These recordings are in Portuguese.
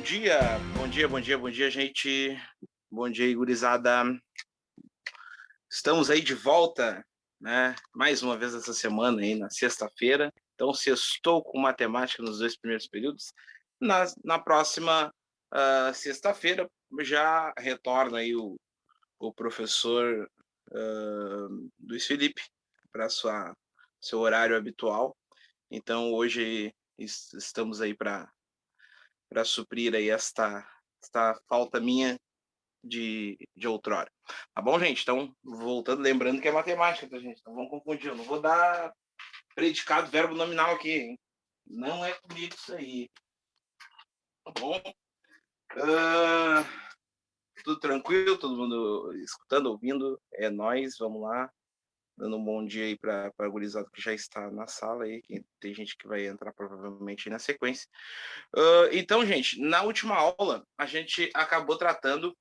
dia, bom dia, bom dia, bom dia, gente. Bom dia, gurizada. Estamos aí de volta, né? Mais uma vez essa semana aí, na sexta-feira. Então, sextou com matemática nos dois primeiros períodos. Na próxima sexta-feira já retorna aí o professor Luiz Felipe para seu horário habitual. Então, hoje estamos aí para suprir aí esta falta minha de outrora. Tá bom, gente? Então, voltando, lembrando que é matemática, tá, gente? Não vamos confundir. Eu não vou dar predicado, verbo nominal aqui, hein? Não é comigo isso aí. Tá bom? Tudo tranquilo? Todo mundo escutando, ouvindo? É nóis, vamos lá. Dando um bom dia aí para a gurizada que já está na sala aí, que tem gente que vai entrar provavelmente na sequência. Então, gente, na última aula, a gente acabou tratando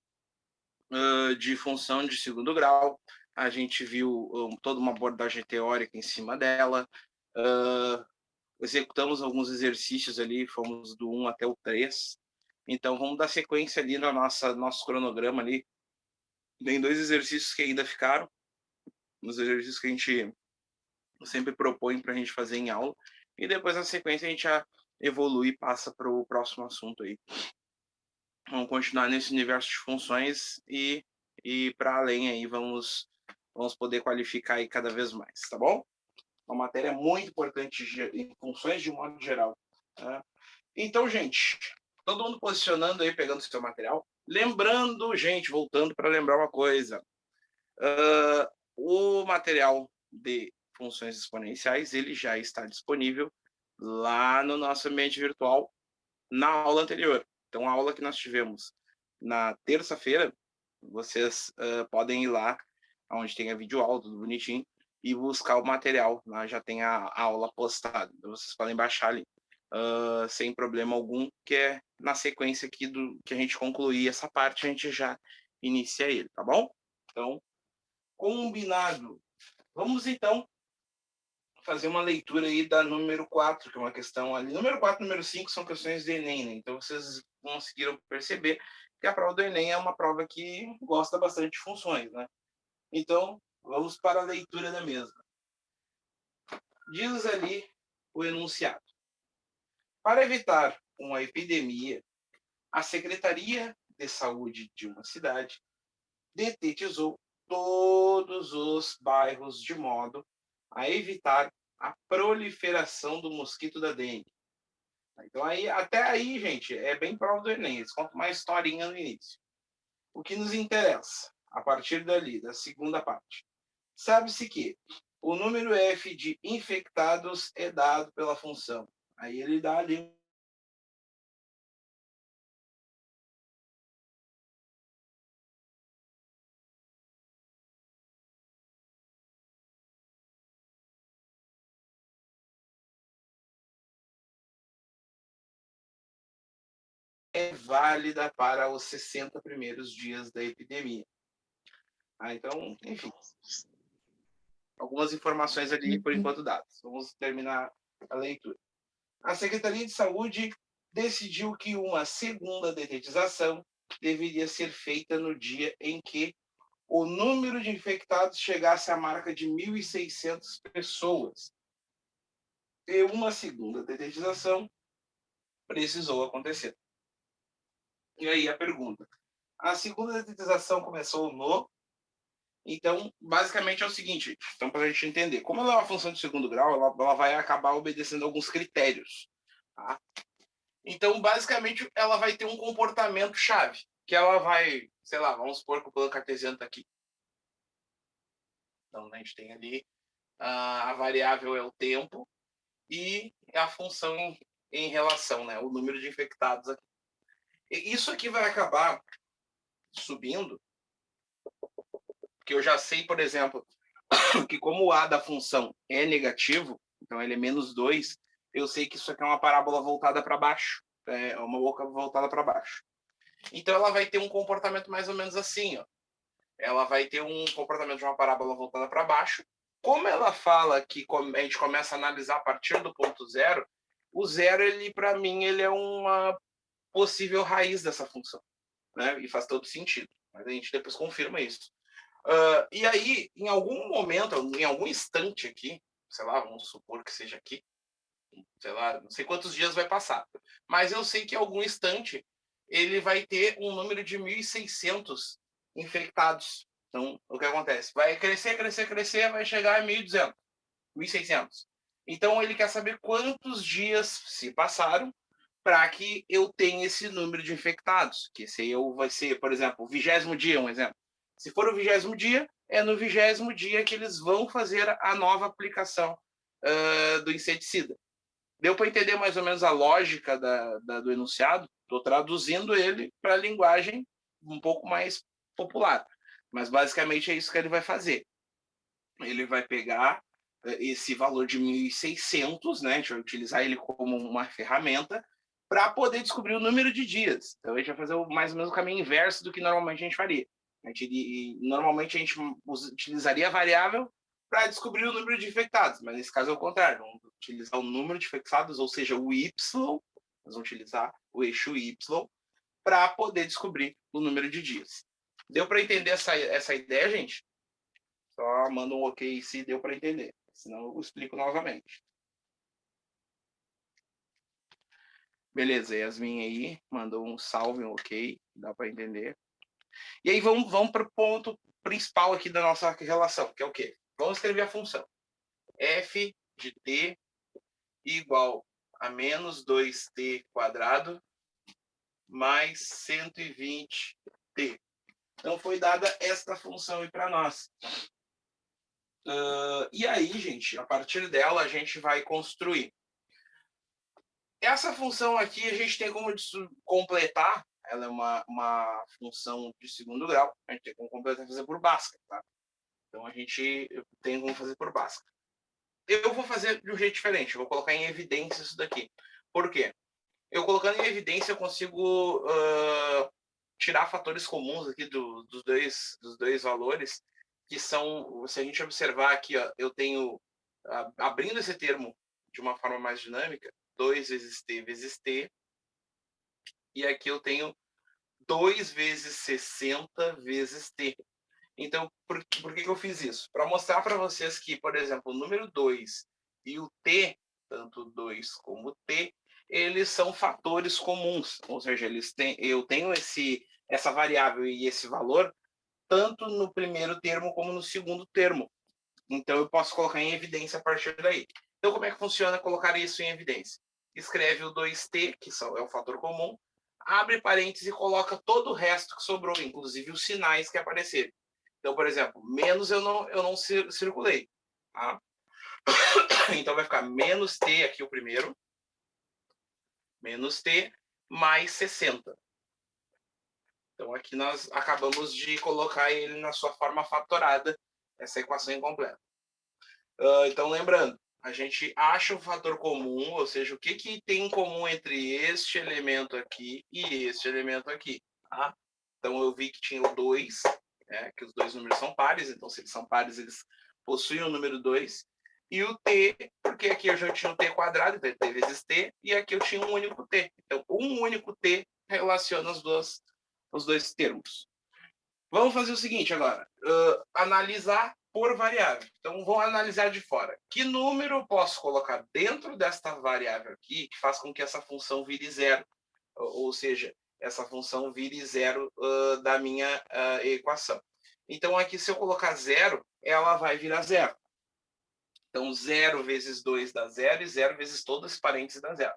de função de segundo grau. A gente viu toda uma abordagem teórica em cima dela. Executamos alguns exercícios ali, fomos do 1 até o 3. Então, vamos dar sequência ali no nosso cronograma ali. Tem 2 exercícios que ainda ficaram, nos exercícios que a gente sempre propõe para a gente fazer em aula. E depois, na sequência, a gente já evolui e passa para o próximo assunto aí. Vamos continuar nesse universo de funções e para além aí vamos poder qualificar aí cada vez mais, tá bom? Uma matéria muito importante em funções de um modo geral. Tá? Então, gente, todo mundo posicionando aí, pegando o seu material. Lembrando, gente, voltando para lembrar uma coisa. O material de funções exponenciais, ele já está disponível lá no nosso ambiente virtual na aula anterior. Então, a aula que nós tivemos na terça-feira, vocês podem ir lá, onde tem a videoaula, tudo bonitinho, e buscar o material. Lá já tem a aula postada. Então, vocês podem baixar ali, sem problema algum, que é na sequência aqui que a gente concluir essa parte, a gente já inicia ele, tá bom? Então, combinado. Vamos, então, fazer uma leitura aí da número 4, que é uma questão ali. Número 4 e número 5 são questões do Enem, né? Então vocês conseguiram perceber que a prova do Enem é uma prova que gosta bastante de funções, né? Então, vamos para a leitura da mesma. Diz ali o enunciado. Para evitar uma epidemia, a Secretaria de Saúde de uma cidade detetizou todos os bairros de modo a evitar a proliferação do mosquito da dengue. Então, até aí, gente, é bem prova do Enem. Eles contam uma historinha no início. O que nos interessa, a partir dali, da segunda parte. Sabe-se que o número F de infectados é dado pela função. Aí ele dá ali é válida para os 60 primeiros dias da epidemia. Então, enfim, algumas informações ali por enquanto dadas. Vamos terminar a leitura. A Secretaria de Saúde decidiu que uma segunda detetização deveria ser feita no dia em que o número de infectados chegasse à marca de 1.600 pessoas. E uma segunda detetização precisou acontecer. E aí a pergunta. A segunda detetização começou no... Então, basicamente é o seguinte, então para a gente entender, como ela é uma função de segundo grau, ela vai acabar obedecendo alguns critérios. Tá? Então, basicamente, ela vai ter um comportamento chave, que ela vai, sei lá, vamos supor que o plano cartesiano está aqui. Então, a gente tem ali a variável é o tempo e a função em relação, né, o número de infectados aqui. E isso aqui vai acabar subindo, porque eu já sei, por exemplo, que como o a da função é negativo, então ele é menos 2, eu sei que isso aqui é uma parábola voltada para baixo, é uma boca voltada para baixo. Então ela vai ter um comportamento mais ou menos assim, ó. Ela vai ter um comportamento de uma parábola voltada para baixo. Como ela fala que a gente começa a analisar a partir do ponto zero, o zero, ele para mim, ele é uma possível raiz dessa função, né? E faz todo sentido. Mas a gente depois confirma isso. E aí, em algum momento, em algum instante aqui, sei lá, vamos supor que seja aqui, sei lá, não sei quantos dias vai passar, mas eu sei que em algum instante ele vai ter um número de 1.600 infectados. Então, o que acontece? Vai crescer, crescer, crescer, vai chegar a 1.200, 1.600. Então, ele quer saber quantos dias se passaram para que eu tenha esse número de infectados. Que esse aí vai ser, por exemplo, o 20º dia, um exemplo. Se for o 20º dia, é no 20º dia que eles vão fazer a nova aplicação do inseticida. Deu para entender mais ou menos a lógica do enunciado? Estou traduzindo ele para a linguagem um pouco mais popular. Mas basicamente é isso que ele vai fazer. Ele vai pegar esse valor de 1.600, né? A gente vai utilizar ele como uma ferramenta para poder descobrir o número de dias. Então a gente vai fazer mais ou menos o caminho inverso do que normalmente a gente faria. Normalmente a gente utilizaria a variável para descobrir o número de infectados, mas nesse caso é o contrário. Vamos utilizar o número de infectados, ou seja, o Y, nós vamos utilizar o eixo Y para poder descobrir o número de dias. Deu para entender essa ideia, gente? Só manda um ok se deu para entender, senão eu explico novamente. Beleza, Yasmin aí mandou um salve, um ok, dá para entender. E aí vamos para o ponto principal aqui da nossa relação, que é o quê? Vamos escrever a função. F de t igual a menos 2t quadrado mais 120t. Então foi dada esta função aí para nós. E aí, gente, a partir dela a gente vai construir. Essa função aqui a gente tem como completar, ela é uma função de segundo grau, a gente tem como completar e fazer por Bhaskara, tá? Então a gente tem como fazer por Bhaskara. Eu vou fazer de um jeito diferente, eu vou colocar em evidência isso daqui. Por quê? Eu colocando em evidência eu consigo tirar fatores comuns aqui dos dois valores, que são, se a gente observar aqui, ó, eu tenho, abrindo esse termo de uma forma mais dinâmica, 2 vezes t vezes t, e aqui eu tenho 2 vezes 60 vezes t. Então, por que eu fiz isso? Para mostrar para vocês que, por exemplo, o número 2 e o t, tanto 2 como t, eles são fatores comuns, ou seja, eu tenho essa variável e esse valor tanto no primeiro termo como no segundo termo. Então, eu posso colocar em evidência a partir daí. Então, como é que funciona colocar isso em evidência? Escreve o 2t, que é o fator comum, abre parênteses e coloca todo o resto que sobrou, inclusive os sinais que apareceram. Então, por exemplo, menos eu não circulei. Tá? Então, vai ficar menos t aqui o primeiro, menos t, mais 60. Então, aqui nós acabamos de colocar ele na sua forma fatorada, essa equação incompleta. Então, lembrando, a gente acha o fator comum, ou seja, o que tem em comum entre este elemento aqui e este elemento aqui. Tá? Então, eu vi que tinha o 2, que os dois números são pares, então, se eles são pares, eles possuem o número 2. E o t, porque aqui eu já tinha o t quadrado, então t vezes t, e aqui eu tinha um único t. Então, um único t relaciona os dois termos. Vamos fazer o seguinte agora, analisar por variável. Então, vamos analisar de fora. Que número eu posso colocar dentro desta variável aqui que faz com que essa função vire zero? Ou seja, essa função vire zero da minha equação. Então, aqui, se eu colocar zero, ela vai virar zero. Então, 0 vezes 2 dá 0 e 0 vezes todos os parênteses dá 0.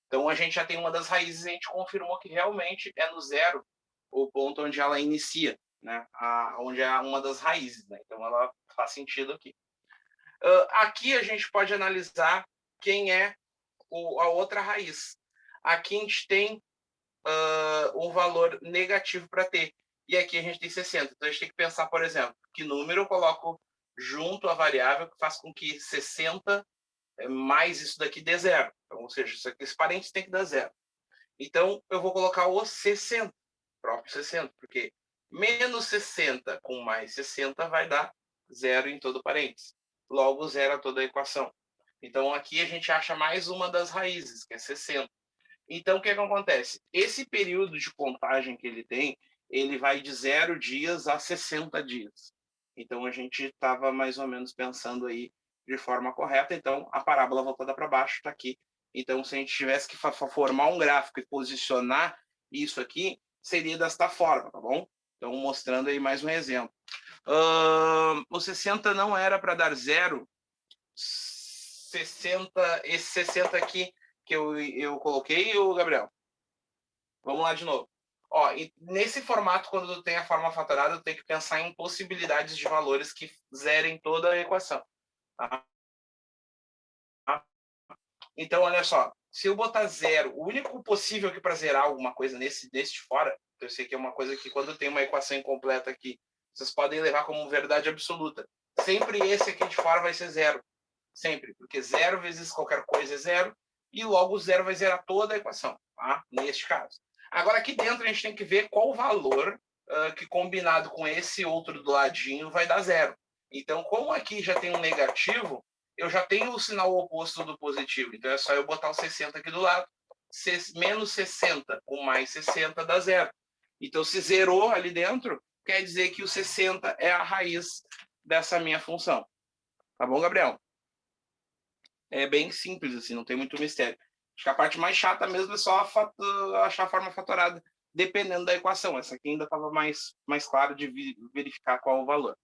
Então, a gente já tem uma das raízes e a gente confirmou que realmente é no zero o ponto onde ela inicia, né? Onde é uma das raízes, né? Então, ela faz sentido aqui. Aqui a gente pode analisar quem é a outra raiz. Aqui a gente tem um valor negativo para t. E aqui a gente tem 60. Então, a gente tem que pensar, por exemplo, que número eu coloco junto à variável que faz com que 60 mais isso daqui dê zero. Então, ou seja, esse parênteses tem que dar zero. Então, eu vou colocar o 60, próprio 60, porque menos 60 com mais 60 vai dar zero em todo parênteses. Logo, zero a toda a equação. Então, aqui a gente acha mais uma das raízes, que é 60. Então, o que acontece? Esse período de contagem que ele tem, ele vai de 0 dias a 60 dias. Então, a gente estava mais ou menos pensando aí de forma correta. Então, a parábola voltada para baixo está aqui. Então, se a gente tivesse que formar um gráfico e posicionar isso aqui, seria desta forma, tá bom? Então, mostrando aí mais um exemplo. O 60 não era para dar 0. 60, esse 60 aqui que eu coloquei, o Gabriel. Vamos lá de novo. Ó, e nesse formato, quando eu tenho a forma fatorada, eu tenho que pensar em possibilidades de valores que zerem toda a equação. Tá? Então, olha só. Se eu botar 0, o único possível aqui para zerar alguma coisa desse de fora, eu sei que é uma coisa que quando tem uma equação incompleta aqui, vocês podem levar como verdade absoluta. Sempre esse aqui de fora vai ser 0. Sempre. Porque 0 vezes qualquer coisa é 0. E logo o 0 vai zerar toda a equação. Tá? Neste caso. Agora, aqui dentro, a gente tem que ver qual valor que combinado com esse outro do ladinho vai dar 0. Então, como aqui já tem um negativo, eu já tenho o sinal oposto do positivo. Então, é só eu botar o 60 aqui do lado. Menos 60 com mais 60 dá 0. Então, se zerou ali dentro, quer dizer que o 60 é a raiz dessa minha função. Tá bom, Gabriel? É bem simples, assim, não tem muito mistério. Acho que a parte mais chata mesmo é só achar a forma fatorada, dependendo da equação. Essa aqui ainda estava mais claro de verificar qual o valor.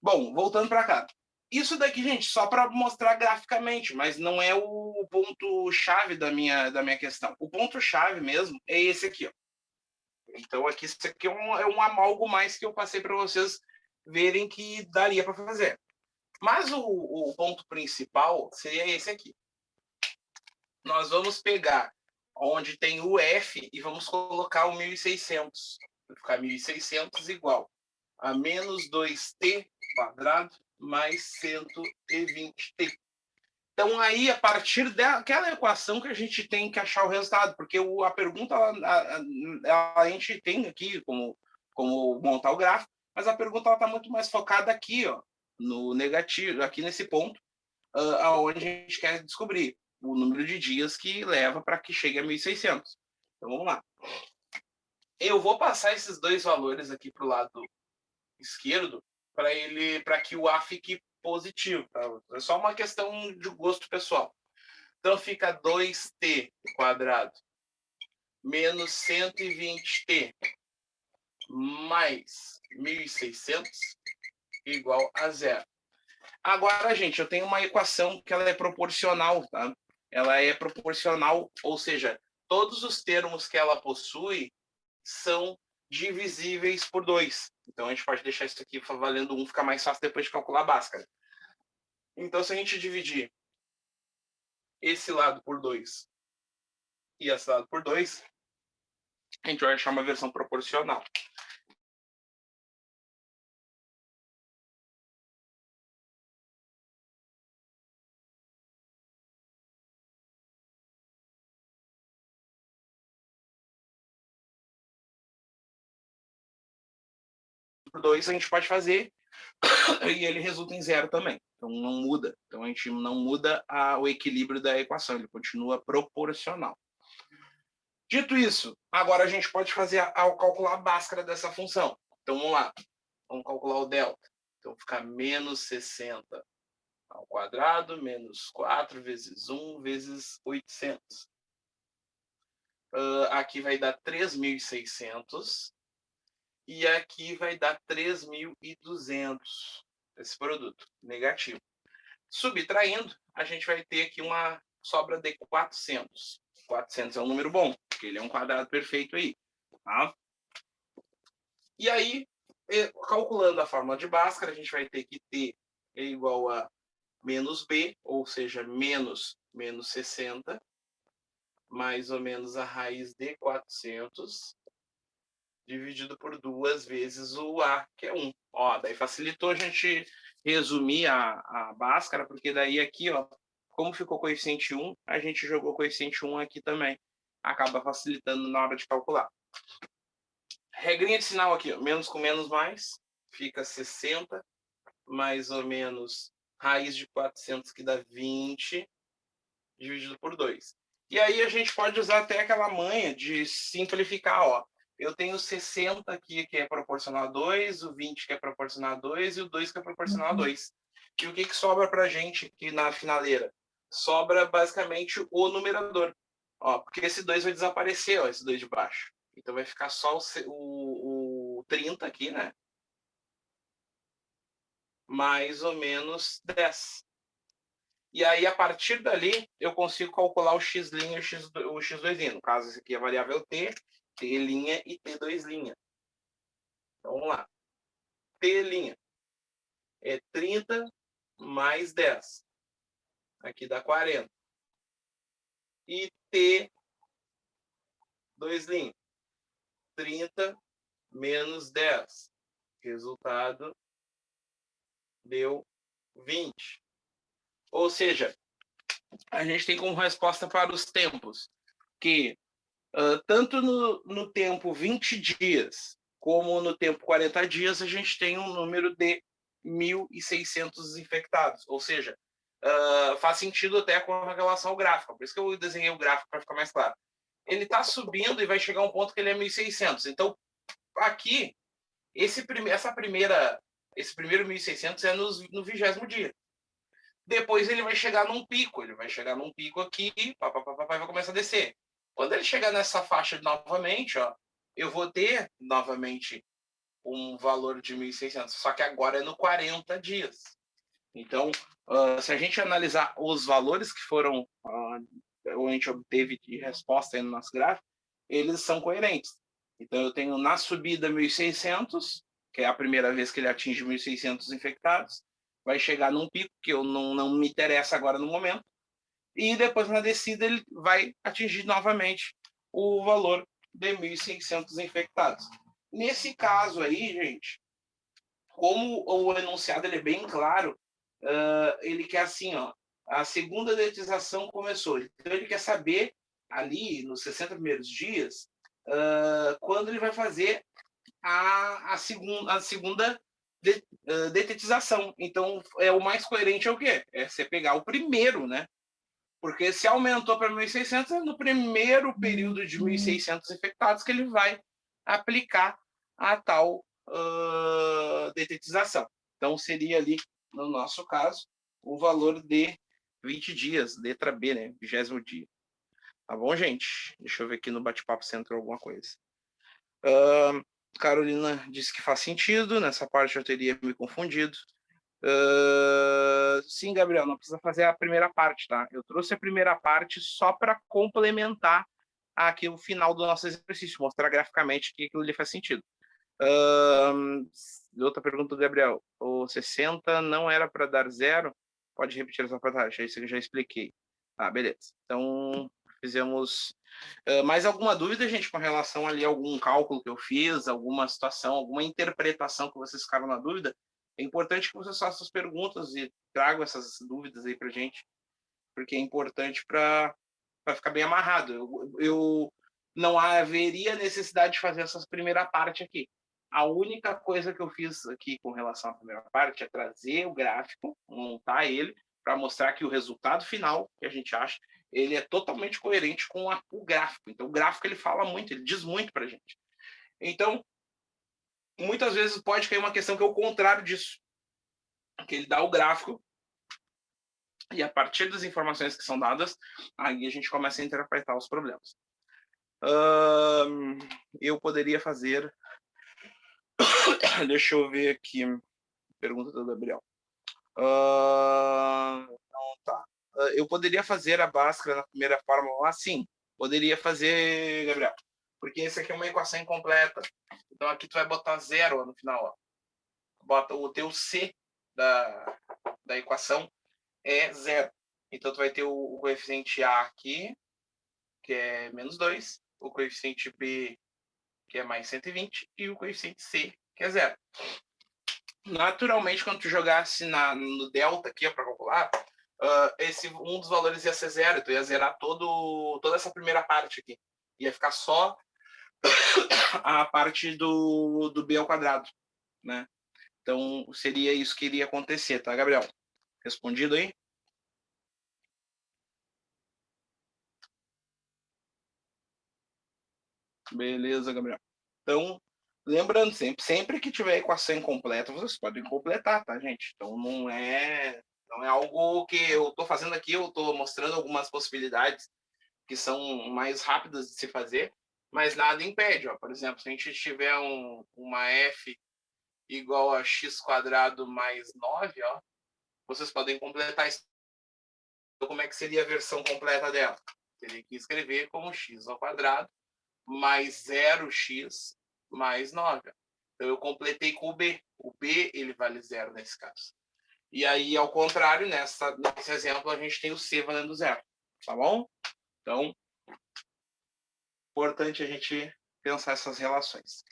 Bom, voltando para cá. Isso daqui, gente, só para mostrar graficamente, mas não é o ponto-chave da minha questão. O ponto-chave mesmo é esse aqui. Ó. Então, aqui, isso aqui é algo mais que eu passei para vocês verem que daria para fazer. Mas o ponto principal seria esse aqui. Nós vamos pegar onde tem o F e vamos colocar o 1600. Vai ficar 1600 igual a menos 2t quadrado mais 120t. Então, aí, a partir daquela equação que a gente tem que achar o resultado, porque a pergunta, a gente tem aqui como montar o gráfico, mas a pergunta está muito mais focada aqui, ó, no negativo, aqui nesse ponto, aonde a gente quer descobrir o número de dias que leva para que chegue a 1.600. Então, vamos lá. Eu vou passar esses dois valores aqui para o lado esquerdo para que o A fique positivo. Tá? É só uma questão de gosto pessoal. Então, fica 2t quadrado menos 120t mais 1.600 igual a 0. Agora, gente, eu tenho uma equação que ela é proporcional, tá? Ela é proporcional, ou seja, todos os termos que ela possui são divisíveis por 2. Então, a gente pode deixar isso aqui valendo 1, fica mais fácil depois de calcular a Bhaskara. Então, se a gente dividir esse lado por 2 e esse lado por 2, a gente vai achar uma versão proporcional. Por 2 a gente pode fazer e ele resulta em 0 também. Então não muda. Então a gente não muda o equilíbrio da equação, ele continua proporcional. Dito isso, agora a gente pode fazer ao calcular a Bhaskara dessa função. Então vamos lá. Vamos calcular o delta. Então fica menos 60 ao quadrado, menos 4 vezes 1 vezes 800. Aqui vai dar 3.600 e aqui vai dar 3.200 esse produto negativo. Subtraindo, a gente vai ter aqui uma sobra de 400. 400 é um número bom, porque ele é um quadrado perfeito aí. Tá? E aí, calculando a fórmula de Bhaskara, a gente vai ter que T é igual a menos B, ou seja, menos 60, mais ou menos a raiz de 400, dividido por 2 vezes o A, que é 1. Ó, daí facilitou a gente resumir a Bhaskara, porque daí aqui, ó, como ficou coeficiente 1, a gente jogou coeficiente 1 aqui também. Acaba facilitando na hora de calcular. Regrinha de sinal aqui, ó, menos com menos mais, fica 60, mais ou menos raiz de 400, que dá 20, dividido por 2. E aí a gente pode usar até aquela manha de simplificar, ó. Eu tenho 60 aqui, que é proporcional a 2, o 20 que é proporcional a 2 e o 2 que é proporcional a 2. E o que sobra para a gente aqui na finaleira? Sobra basicamente o numerador. Ó, porque esse 2 vai desaparecer, ó, esse 2 de baixo. Então vai ficar só o 30 aqui, né? Mais ou menos 10. E aí, a partir dali, eu consigo calcular o x' e o x2'. No caso, esse aqui é a variável t, t' e t2'. Então, vamos lá. T' é 30 mais 10. Aqui dá 40. E t2', 30 menos 10. Resultado deu 20. Ou seja, a gente tem como resposta para os tempos que tanto no tempo 20 dias como no tempo 40 dias, a gente tem um número de 1.600 infectados. Ou seja, faz sentido até com relação ao gráfico. Por isso que eu desenhei o gráfico para ficar mais claro. Ele está subindo e vai chegar a um ponto que ele é 1.600. Então, aqui, esse primeiro 1.600 é no 20º dia. Depois ele vai chegar num pico. Ele vai chegar num pico aqui, vai começar a descer. Quando ele chegar nessa faixa novamente, ó, eu vou ter novamente um valor de 1.600, só que agora é no 40 dias. Então, se a gente analisar os valores que foram, a gente obteve de resposta aí no nosso gráfico, eles são coerentes. Então, eu tenho na subida 1.600, que é a primeira vez que ele atinge 1.600 infectados, vai chegar num pico que eu não me interessa agora no momento, e depois na descida ele vai atingir novamente o valor de 1.600 infectados. Nesse caso aí, gente, como o enunciado ele é bem claro, ele quer assim, ó, a segunda dedetização começou. Então ele quer saber ali nos 60 primeiros dias quando ele vai fazer a segunda detetização. Então é o mais coerente é o quê? É você pegar o primeiro, né? Porque se aumentou para 1.600, é no primeiro período de 1.600 infectados que ele vai aplicar a tal detetização. Então, seria ali, no nosso caso, o valor de 20 dias, letra B, né? 20º dia. Tá bom, gente? Deixa eu ver aqui no bate-papo se entrou alguma coisa. Carolina disse que faz sentido, nessa parte eu teria me confundido. Sim, Gabriel, não precisa fazer a primeira parte, tá? Eu trouxe a primeira parte só para complementar aqui o final do nosso exercício, mostrar graficamente que aquilo ali faz sentido. Outra pergunta do Gabriel. O 60 não era para dar 0? Pode repetir essa parte? É isso que eu já expliquei. Ah, beleza. Então, fizemos... mais alguma dúvida, gente, com relação ali a algum cálculo que eu fiz, alguma situação, alguma interpretação que vocês ficaram na dúvida? É importante que vocês façam as perguntas e tragam essas dúvidas aí para gente, porque é importante para ficar bem amarrado. Eu não haveria necessidade de fazer essa primeira parte aqui. A única coisa que eu fiz aqui com relação à primeira parte é trazer o gráfico, montar ele, para mostrar que o resultado final que a gente acha, ele é totalmente coerente com o gráfico. Então, o gráfico ele fala muito, ele diz muito para a gente. Então, muitas vezes pode cair uma questão que é o contrário disso, que ele dá o gráfico e a partir das informações que são dadas, aí a gente começa a interpretar os problemas. Eu poderia fazer... Deixa eu ver aqui. Pergunta do Gabriel. Não, tá. Eu poderia fazer a Bhaskara na primeira fórmula? Sim, poderia fazer, Gabriel. Porque essa aqui é uma equação incompleta. Então aqui tu vai botar 0 no final. Ó. Bota o teu C da equação é 0. Então tu vai ter o coeficiente A aqui, que é menos 2, o coeficiente B, que é mais 120, e o coeficiente C, que é 0. Naturalmente, quando tu jogasse no delta aqui para calcular, um dos valores ia ser 0, tu ia zerar toda essa primeira parte aqui. Ia ficar só a parte do B ao quadrado, né? Então, seria isso que iria acontecer, tá, Gabriel? Respondido aí? Beleza, Gabriel. Então, lembrando sempre que tiver equação incompleta, vocês podem completar, tá, gente? Então, não é algo que eu estou fazendo aqui, eu estou mostrando algumas possibilidades que são mais rápidas de se fazer, mas nada impede, ó. Por exemplo, se a gente tiver uma f igual a x² mais 9, ó, vocês podem completar isso. Então, como é que seria a versão completa dela? Teria que escrever como x² mais 0x mais 9. Então, eu completei com o b. O b, ele vale 0 nesse caso. E aí, ao contrário, nesse exemplo, a gente tem o c valendo 0. Tá bom? Então, importante a gente pensar essas relações.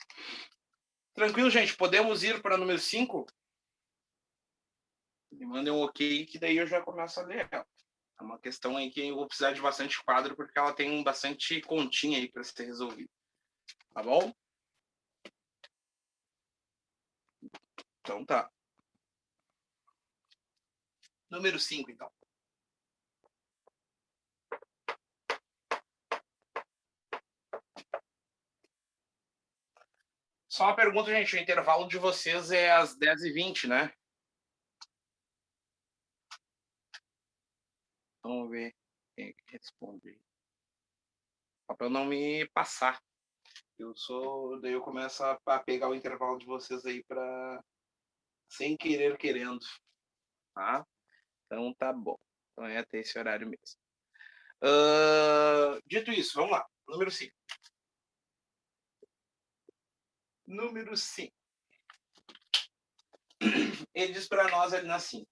Tranquilo, gente? Podemos ir para o número 5? Me mandem um ok, que daí eu já começo a ler ela. É uma questão aí que eu vou precisar de bastante quadro, porque ela tem bastante continha aí para ser resolvida. Tá bom? Então tá. Número 5, então. Só uma pergunta, gente. O intervalo de vocês é às 10h20, né? Vamos ver quem é que responde. Só para eu não me passar. Daí eu começo a pegar o intervalo de vocês aí para sem querer querendo, tá? Então tá bom. Então é até esse horário mesmo. Dito isso, vamos lá. Número 5. Número 5. Ele diz para nós ali na 5.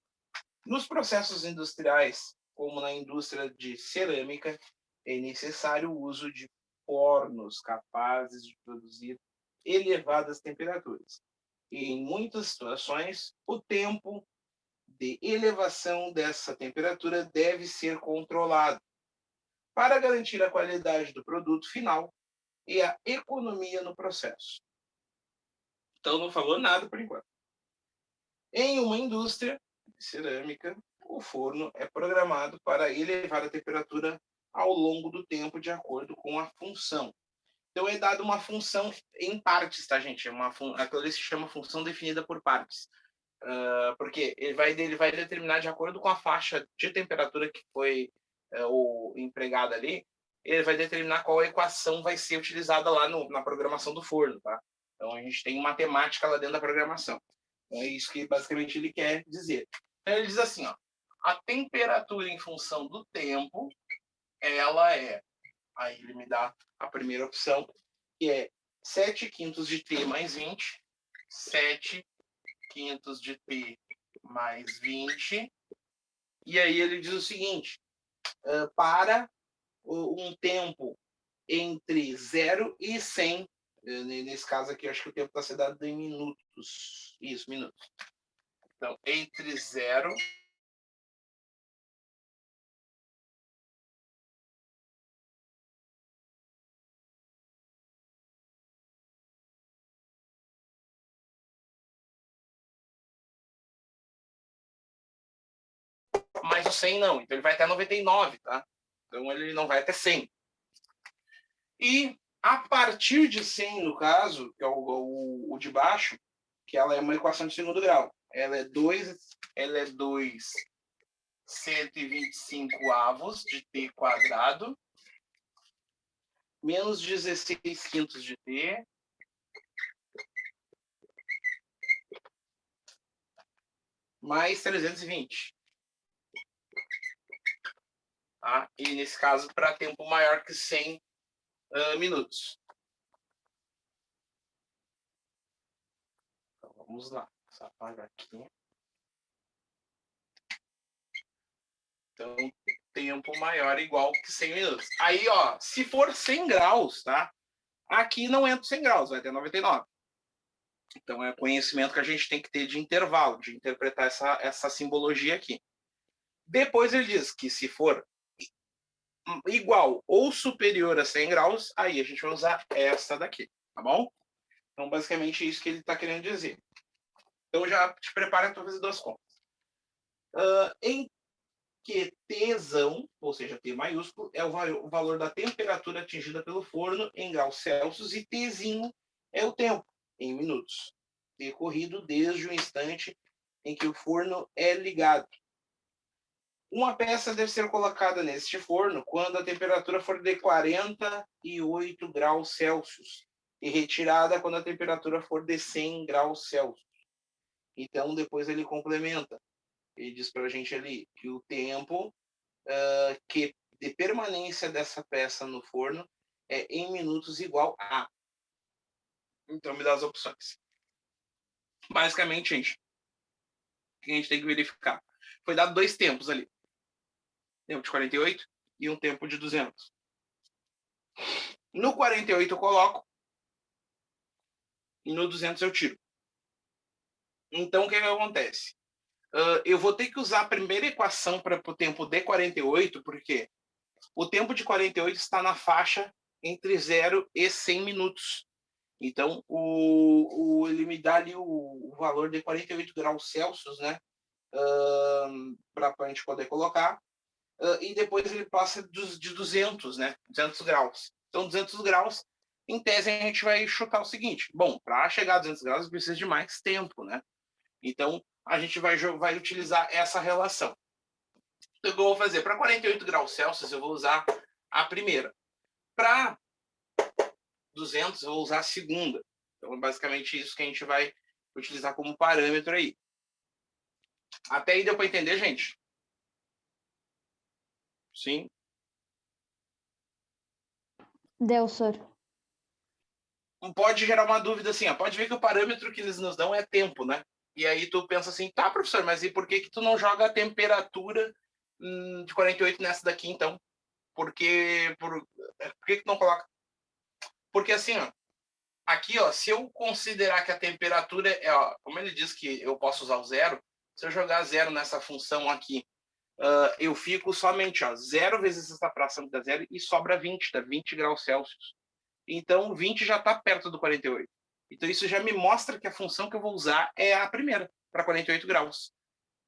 Nos processos industriais, como na indústria de cerâmica, é necessário o uso de fornos capazes de produzir elevadas temperaturas. E, em muitas situações, o tempo de elevação dessa temperatura deve ser controlado para garantir a qualidade do produto final e a economia no processo. Então, não falou nada por enquanto. Em uma indústria de cerâmica, o forno é programado para elevar a temperatura ao longo do tempo de acordo com a função. Então, é dado uma função em partes, tá, gente? Aquilo ali se chama função definida por partes. Porque ele vai determinar de acordo com a faixa de temperatura que foi o empregado ali, ele vai determinar qual equação vai ser utilizada lá na programação do forno, tá? Então, a gente tem matemática lá dentro da programação. Então, é isso que basicamente ele quer dizer. Então, ele diz assim, ó, a temperatura em função do tempo, ela é... Aí ele me dá a primeira opção, que é 7/5 de T mais 20, 7/5 de T mais 20. E aí ele diz o seguinte, para um tempo entre 0 e 100, nesse caso aqui, eu acho que o tempo está sendo dado em minutos. Isso, minutos. Então, entre 0 mais o 100 não. Então, ele vai até 99, tá? Então, ele não vai até 100. E a partir de 100, no caso, que é o de baixo, que ela é uma equação de segundo grau. Ela é 2 125 avos de t quadrado menos 16/5 de t mais 320. Tá? E nesse caso, para tempo maior que 100 minutos. Então, vamos lá. Só apagar aqui. Então, tempo maior igual que 100 minutos. Aí, ó, se for 100 graus, tá? Aqui não entra 100 graus, vai ter 99. Então, é conhecimento que a gente tem que ter de intervalo, de interpretar essa simbologia aqui. Depois ele diz que se for igual ou superior a 100 graus, aí a gente vai usar essa daqui, tá bom? Então, basicamente, é isso que ele está querendo dizer. Então, já te prepara para fazer duas contas. que Tsão, ou seja, T maiúsculo, é o valor da temperatura atingida pelo forno em graus Celsius e Tzinho é o tempo, em minutos, decorrido desde o instante em que o forno é ligado. Uma peça deve ser colocada neste forno quando a temperatura for de 48 graus Celsius e retirada quando a temperatura for de 100 graus Celsius. Então, depois ele complementa. Ele diz para a gente ali que o tempo que de permanência dessa peça no forno é em minutos igual a. Então, me dá as opções. Basicamente, gente, o que a gente tem que verificar? Foi dado 2 tempos ali. Tempo de 48 e um tempo de 200. No 48 eu coloco e no 200 eu tiro. Então, o que acontece? Eu vou ter que usar a primeira equação para o tempo de 48, porque o tempo de 48 está na faixa entre 0 e 100 minutos. Então, ele me dá ali o valor de 48 graus Celsius, né? Para a gente poder colocar. E depois ele passa de 200, né? 200 graus. Então, 200 graus, em tese, a gente vai chutar o seguinte. Bom, para chegar a 200 graus, precisa de mais tempo, né? Então, a gente vai utilizar essa relação. Então, o que eu vou fazer? Para 48 graus Celsius, eu vou usar a primeira. Para 200, eu vou usar a segunda. Então, é basicamente isso que a gente vai utilizar como parâmetro aí. Até aí deu para entender, gente? Sim? Deu, senhor. Pode gerar uma dúvida assim, ó. Pode ver que o parâmetro que eles nos dão é tempo, né? E aí tu pensa assim, tá, professor, mas e por que tu não joga a temperatura de 48 nessa daqui, então? Por que tu não coloca? Porque assim, ó, aqui, ó, se eu considerar que a temperatura é, ó, como ele diz que eu posso usar o zero, se eu jogar zero nessa função aqui, eu fico somente, ó, 0 vezes essa fração que dá zero e sobra 20, dá 20 graus Celsius. Então, 20 já está perto do 48. Então, isso já me mostra que a função que eu vou usar é a primeira, para 48 graus.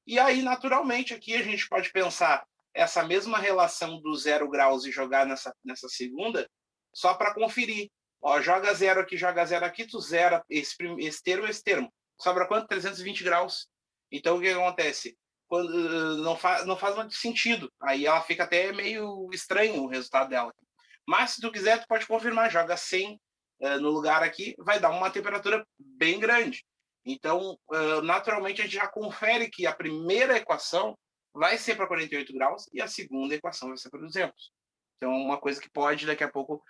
E aí, naturalmente, aqui a gente pode pensar essa mesma relação do 0 graus e jogar nessa segunda, só para conferir. Ó, joga zero aqui, tu zera esse termo e esse termo. Sobra quanto? 320 graus. Então, o que acontece? Quando, não faz muito sentido. Aí ela fica até meio estranho o resultado dela. Mas, se tu quiser, tu pode confirmar. Joga 100 no lugar aqui, vai dar uma temperatura bem grande. Então, naturalmente, a gente já confere que a primeira equação vai ser para 48 graus e a segunda equação vai ser para 200. Então, uma coisa que pode, daqui a pouco,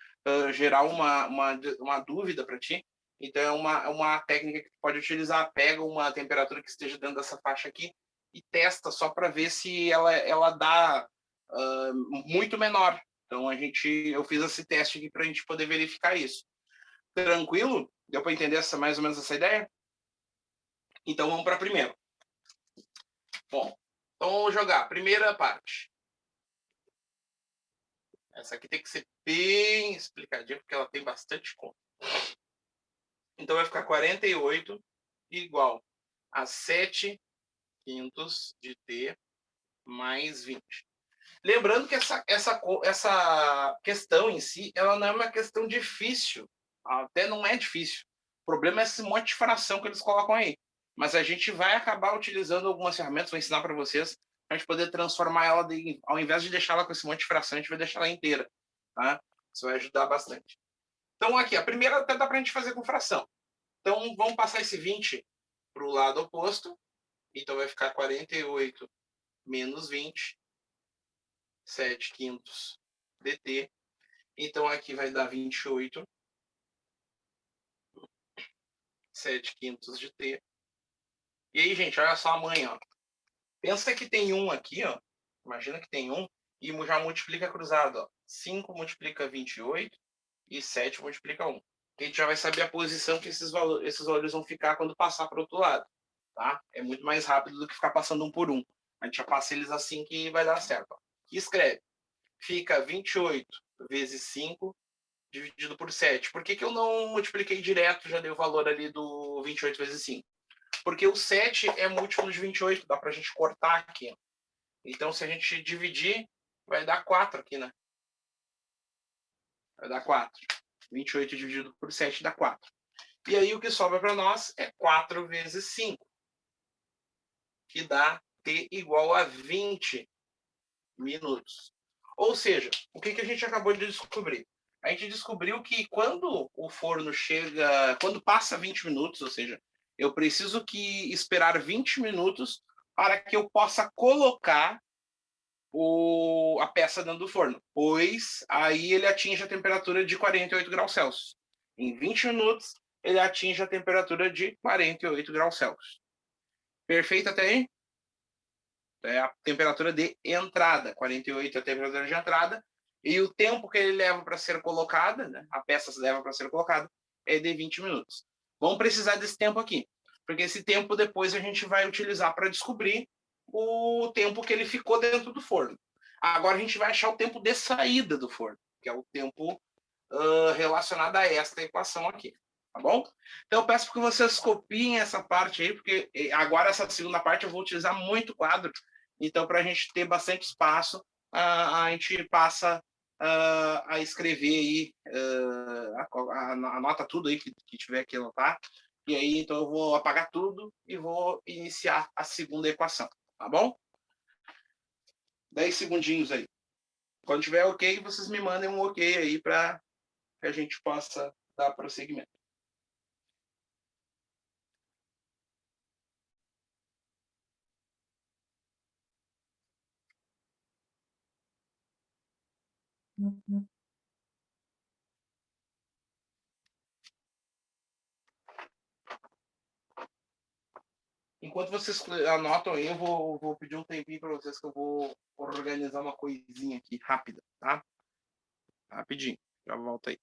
gerar uma dúvida para ti. Então, é uma técnica que tu pode utilizar. Pega uma temperatura que esteja dentro dessa faixa aqui e testa só para ver se ela dá muito menor. Então, eu fiz esse teste aqui para a gente poder verificar isso. Tranquilo? Deu para entender mais ou menos essa ideia? Então, vamos para a primeira. Bom, então vamos jogar. Primeira parte. Essa aqui tem que ser bem explicadinha, porque ela tem bastante conta. Então, vai ficar 48 igual a 7 quintos de T mais 20. Lembrando que essa questão em si, ela não é uma questão difícil. Até não é difícil. O problema é esse monte de fração que eles colocam aí. Mas a gente vai acabar utilizando algumas ferramentas, vou ensinar para vocês, para a gente poder transformar ela, ao invés de deixar ela com esse monte de fração, a gente vai deixar ela inteira. Tá? Isso vai ajudar bastante. Então, aqui, a primeira até dá para a gente fazer com fração. Então, vamos passar esse 20 para o lado oposto. Então, vai ficar 48 menos 20, 7 quintos dt. Então, aqui vai dar 28, 7 quintos de t. E aí, gente, olha só a mãe, ó. Pensa que tem um aqui, ó. Imagina que tem um e já multiplica cruzado, ó. 5 multiplica 28 e 7 multiplica 1. A gente já vai saber a posição que esses valores vão ficar quando passar para o outro lado, tá? É muito mais rápido do que ficar passando um por um. A gente já passa eles assim que vai dar certo, ó. E escreve. Fica 28 vezes 5 dividido por 7. Por que eu não multipliquei direto, já dei o valor ali do 28 vezes 5? Porque o 7 é múltiplo de 28, dá para a gente cortar aqui. Então, se a gente dividir, vai dar 4 aqui, né? Vai dar 4. 28 dividido por 7 dá 4. E aí, o que sobra para nós é 4 vezes 5, que dá t igual a 20 minutos. Ou seja, o que a gente acabou de descobrir? A gente descobriu que quando o forno chega, quando passa 20 minutos, ou seja, eu preciso que esperar 20 minutos para que eu possa colocar a peça dentro do forno, pois aí ele atinge a temperatura de 48 graus Celsius. Em 20 minutos, ele atinge a temperatura de 48 graus Celsius. Perfeito até aí? É a temperatura de entrada, 48 é a temperatura de entrada, e o tempo que ele leva para ser colocada, né, a peça leva para ser colocada, é de 20 minutos. Vamos precisar desse tempo aqui, porque esse tempo depois a gente vai utilizar para descobrir o tempo que ele ficou dentro do forno. Agora a gente vai achar o tempo de saída do forno, que é o tempo relacionado a esta equação aqui. Tá bom? Então eu peço que vocês copiem essa parte aí, porque agora essa segunda parte eu vou utilizar muito quadro. Então, para a gente ter bastante espaço, a gente passa a escrever aí, anota tudo aí que tiver que anotar. E aí, então, eu vou apagar tudo e vou iniciar a segunda equação. Tá bom? 10 segundinhos aí. Quando tiver ok, vocês me mandem um ok aí para que a gente possa dar prosseguimento. Enquanto vocês anotam aí, eu vou pedir um tempinho para vocês que eu vou organizar uma coisinha aqui rápida, tá? Rapidinho, já volto aí.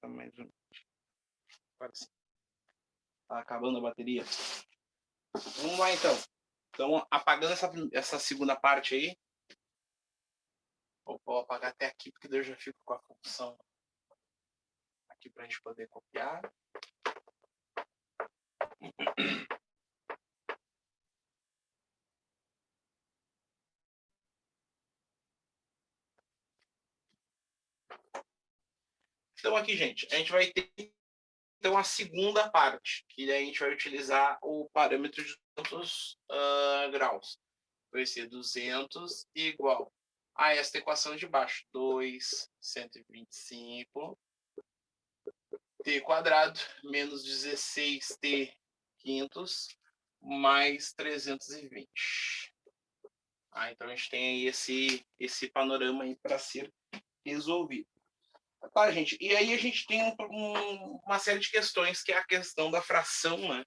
Mais um. Agora sim. Tá acabando a bateria. Vamos lá, então. Então, apagando essa segunda parte aí. Vou apagar até aqui, porque daí eu já fico com a função aqui para a gente poder copiar. Então, aqui, gente, a gente vai ter então a segunda parte, que daí a gente vai utilizar o parâmetro de 200 graus. Vai ser 200 igual a esta equação de baixo, 2, 125, t quadrado, menos 16t quintos, mais 320. Então, a gente tem aí esse panorama aí para ser resolvido. Tá, gente? E aí a gente tem uma série de questões, que é a questão da fração, né?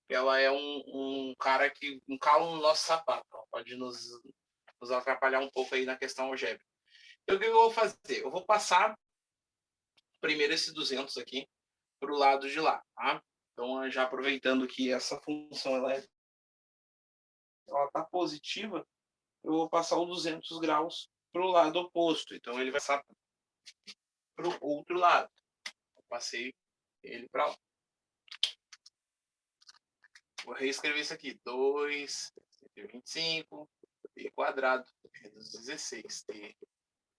ela é um cara que um calo no nosso sapato, ela pode nos atrapalhar um pouco aí na questão algébrica. Então, o que eu vou fazer? Eu vou passar primeiro esse 200 aqui para o lado de lá, tá? Então, já aproveitando que essa função ela está positiva, eu vou passar o 200 graus para o lado oposto. Então, ele vai passar para o outro lado. Eu passei ele para lá. Vou reescrever isso aqui. 2, 125, t quadrado, menos 16, t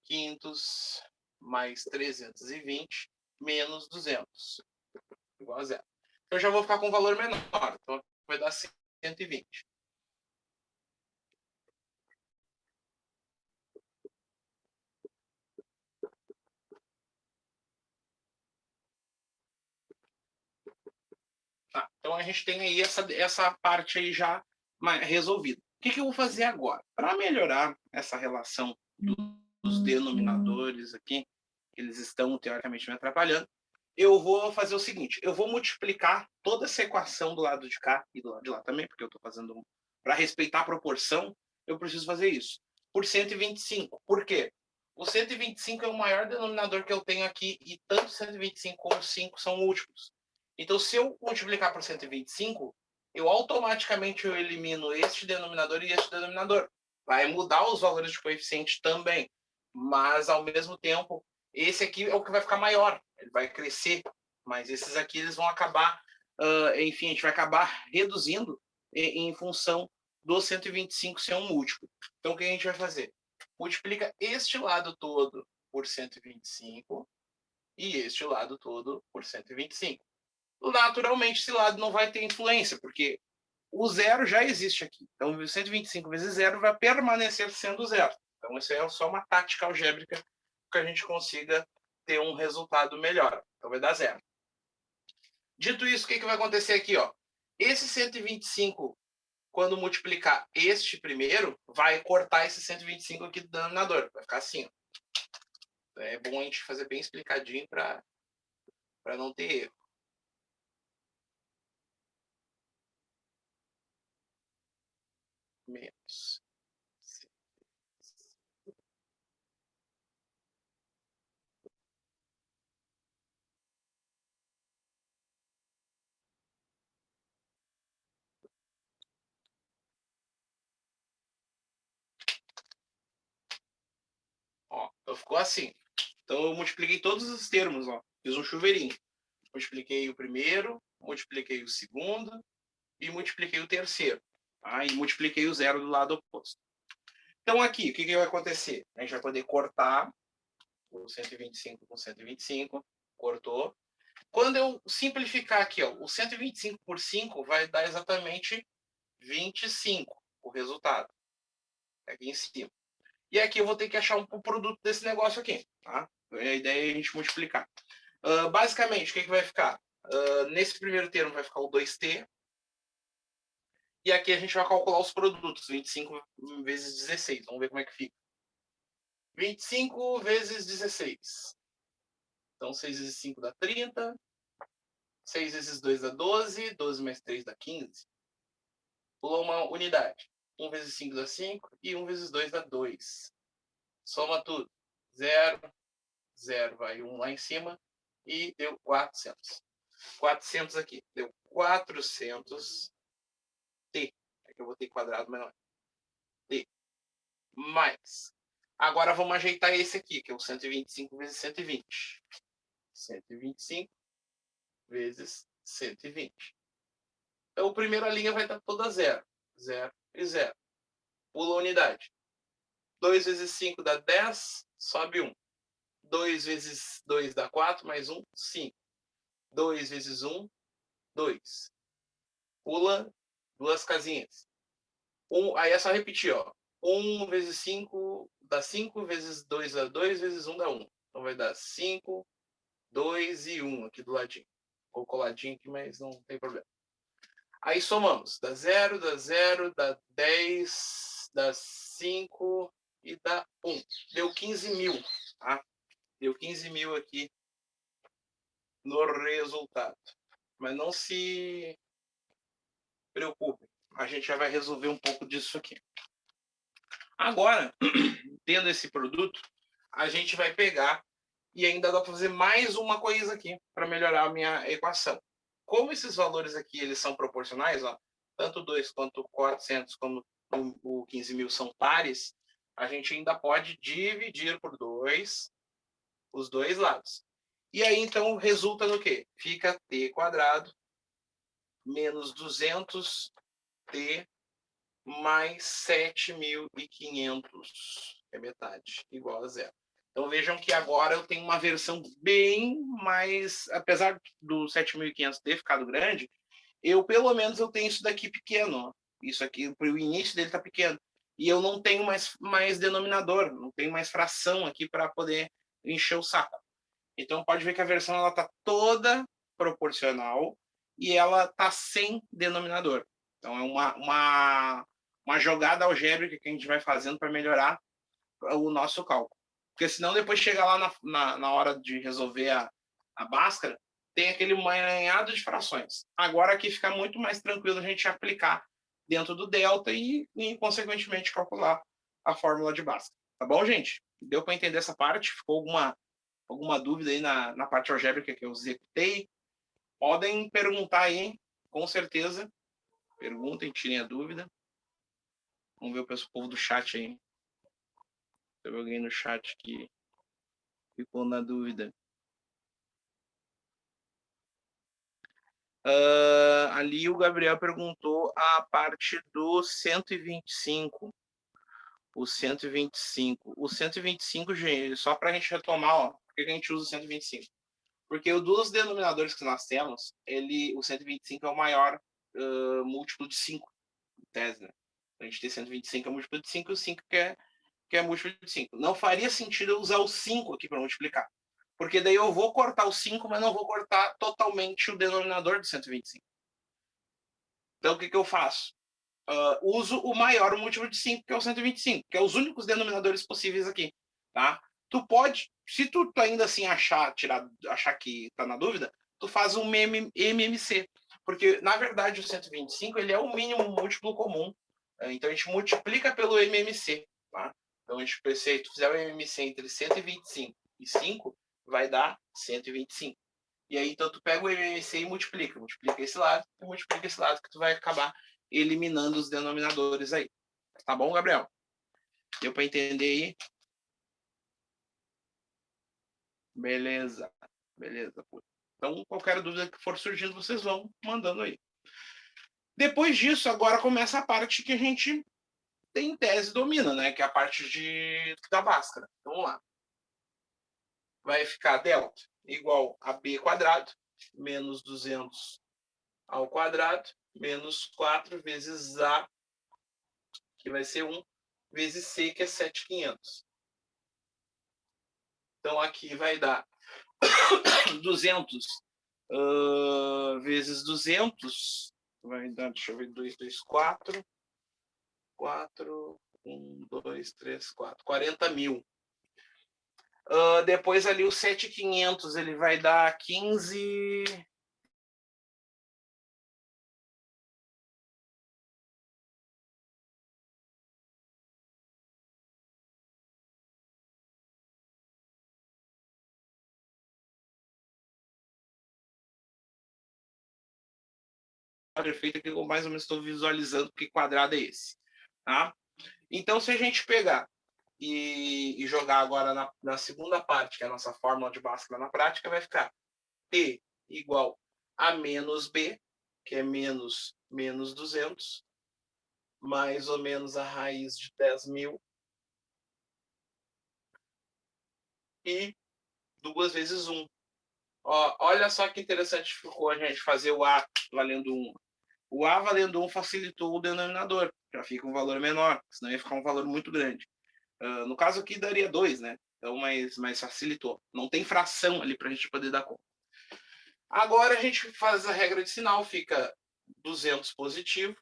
quintos, mais 320, menos 200, igual a zero. Eu já vou ficar com um valor menor, então vai dar 120. Tá, então a gente tem aí essa parte aí já resolvida. O que eu vou fazer agora? Para melhorar essa relação dos denominadores aqui, que eles estão teoricamente me atrapalhando, eu vou fazer o seguinte, eu vou multiplicar toda essa equação do lado de cá e do lado de lá também, porque eu estou fazendo, para respeitar a proporção, eu preciso fazer isso, por 125. Por quê? O 125 é o maior denominador que eu tenho aqui, e tanto 125 como 5 são múltiplos. Então, se eu multiplicar por 125, eu automaticamente elimino este denominador e este denominador. Vai mudar os valores de coeficiente também, mas, ao mesmo tempo, esse aqui é o que vai ficar maior, ele vai crescer, mas esses aqui eles vão acabar, enfim, a gente vai acabar reduzindo em função do 125 ser um múltiplo. Então, o que a gente vai fazer? Multiplica este lado todo por 125 e este lado todo por 125. Naturalmente, esse lado não vai ter influência, porque o zero já existe aqui. Então, 125 vezes zero vai permanecer sendo zero. Então, isso é só uma tática algébrica que a gente consiga ter um resultado melhor. Então, vai dar zero. Dito isso, o que vai acontecer aqui? Ó? Esse 125, quando multiplicar este primeiro, vai cortar esse 125 aqui do denominador. Vai ficar assim. Ó. É bom a gente fazer bem explicadinho para não ter erro. Menos. Ó, então ficou assim. Então eu multipliquei todos os termos, ó. Fiz um chuveirinho. Multipliquei o primeiro, multipliquei o segundo e multipliquei o terceiro. Tá? E multipliquei o zero do lado oposto. Então aqui, o que vai acontecer? A gente vai poder cortar o 125 com 125. Cortou. Quando eu simplificar aqui, ó, o 125 por 5 vai dar exatamente 25, o resultado. Aqui em cima. E aqui eu vou ter que achar um produto desse negócio aqui. Tá? A ideia é a gente multiplicar. Basicamente, o que vai ficar? Nesse primeiro termo vai ficar o 2t. E aqui a gente vai calcular os produtos. 25 vezes 16. Vamos ver como é que fica. 25 vezes 16. Então, 6 vezes 5 dá 30. 6 vezes 2 dá 12. 12 mais 3 dá 15. Pula uma unidade. 1 vezes 5 dá 5. E 1 vezes 2 dá 2. Soma tudo. 0. 0 vai 1 lá em cima. E deu 400. 400 aqui. Deu 400 T. Aqui eu vou ter quadrado, mas não é. T. Mais. Agora vamos ajeitar esse aqui, que é o 125 vezes 120. 125 vezes 120. Então, a primeira linha vai estar toda zero. 0 e 0. Pula a unidade. 2 vezes 5 dá 10, sobe 1. 2 vezes 2 dá 4, mais 1, 5. 2 vezes 1, 2. Pula duas casinhas. Aí é só repetir, ó. 1 vezes 5 dá 5, vezes 2 dá 2, vezes 1 dá 1. Então vai dar 5, 2 e 1 aqui do ladinho. Ficou coladinho aqui, mas não tem problema. Aí somamos. Dá 0, dá 10, dá 5 e dá 1. Deu 15 mil. Tá? Deu 15 mil aqui no resultado. Mas não se preocupem. A gente já vai resolver um pouco disso aqui. Agora, tendo esse produto, a gente vai pegar e ainda dá para fazer mais uma coisa aqui para melhorar a minha equação. Como esses valores aqui eles são proporcionais, ó, tanto 2 quanto 400 como o 15.000 são pares, a gente ainda pode dividir por 2 os dois lados. E aí, então, resulta no quê? Fica t² menos 200t mais 7.500, é metade, igual a zero. Então, vejam que agora eu tenho uma versão bem mais... Apesar do 7.500 ter ficado grande, pelo menos eu tenho isso daqui pequeno. Ó. Isso aqui, o início dele está pequeno. E eu não tenho mais denominador, não tenho mais fração aqui para poder encher o saco. Então, pode ver que a versão está toda proporcional e ela está sem denominador. Então, é uma jogada algébrica que a gente vai fazendo para melhorar o nosso cálculo. Porque senão depois chega lá na hora de resolver a Bhaskara, tem aquele emaranhado de frações. Agora aqui fica muito mais tranquilo a gente aplicar dentro do delta e consequentemente, calcular a fórmula de Bhaskara. Tá bom, gente? Deu para entender essa parte? Ficou alguma dúvida aí na parte algébrica que eu executei? Podem perguntar aí, com certeza. Perguntem, tirem a dúvida. Vamos ver o povo do chat aí. Teve alguém no chat que ficou na dúvida. Ali o Gabriel perguntou a parte do 125. O 125. O 125, gente, só para a gente retomar, ó, por que a gente usa o 125? Porque o dos denominadores que nós temos, o 125 é o maior múltiplo de 5, em tese, né? A gente tem 125 é múltiplo de 5 e o 5 que é múltiplo de 5. Não faria sentido eu usar o 5 aqui para multiplicar. Porque daí eu vou cortar o 5, mas não vou cortar totalmente o denominador do 125. Então, o que eu faço? Uso o maior múltiplo de 5, que é o 125, que é os únicos denominadores possíveis aqui. Tá? Tu pode, se tu ainda assim achar que tá na dúvida, tu faz um MMC. Porque, na verdade, o 125 ele é o mínimo múltiplo comum. Então, a gente multiplica pelo MMC. Tá? Então, se tu fizer o MMC entre 125 e 5, vai dar 125. E aí, então, tu pega o MMC e multiplica. Multiplica esse lado e multiplica esse lado, que tu vai acabar eliminando os denominadores aí. Tá bom, Gabriel? Deu para entender aí? Beleza. Beleza. Então, qualquer dúvida que for surgindo, vocês vão mandando aí. Depois disso, agora começa a parte que a gente tem em tese domina, né? Que é a parte da Bhaskara. Então, vamos lá. Vai ficar delta igual a b² menos 200 ao quadrado menos 4 vezes a, que vai ser 1, vezes c, que é 7.500. Então, aqui vai dar 200 vezes 200, vai dar, deixa eu ver, 2, 2, 4, 4, 1, 2, 3, 4, 40.000. Depois ali o 7.500, ele vai dar 15... Perfeito, que eu mais ou menos estou visualizando que quadrado é esse. Tá? Então, se a gente pegar e jogar agora na segunda parte, que é a nossa fórmula de Bhaskara na prática, vai ficar T igual a menos B, que é menos 200, mais ou menos a raiz de 10.000, e 2 vezes 1. Olha só que interessante ficou a gente fazer o A valendo 1. O A valendo 1 facilitou o denominador, já fica um valor menor, senão ia ficar um valor muito grande. No caso aqui daria 2, né? Então, mas facilitou. Não tem fração ali para a gente poder dar conta. Agora a gente faz a regra de sinal, fica 200 positivo,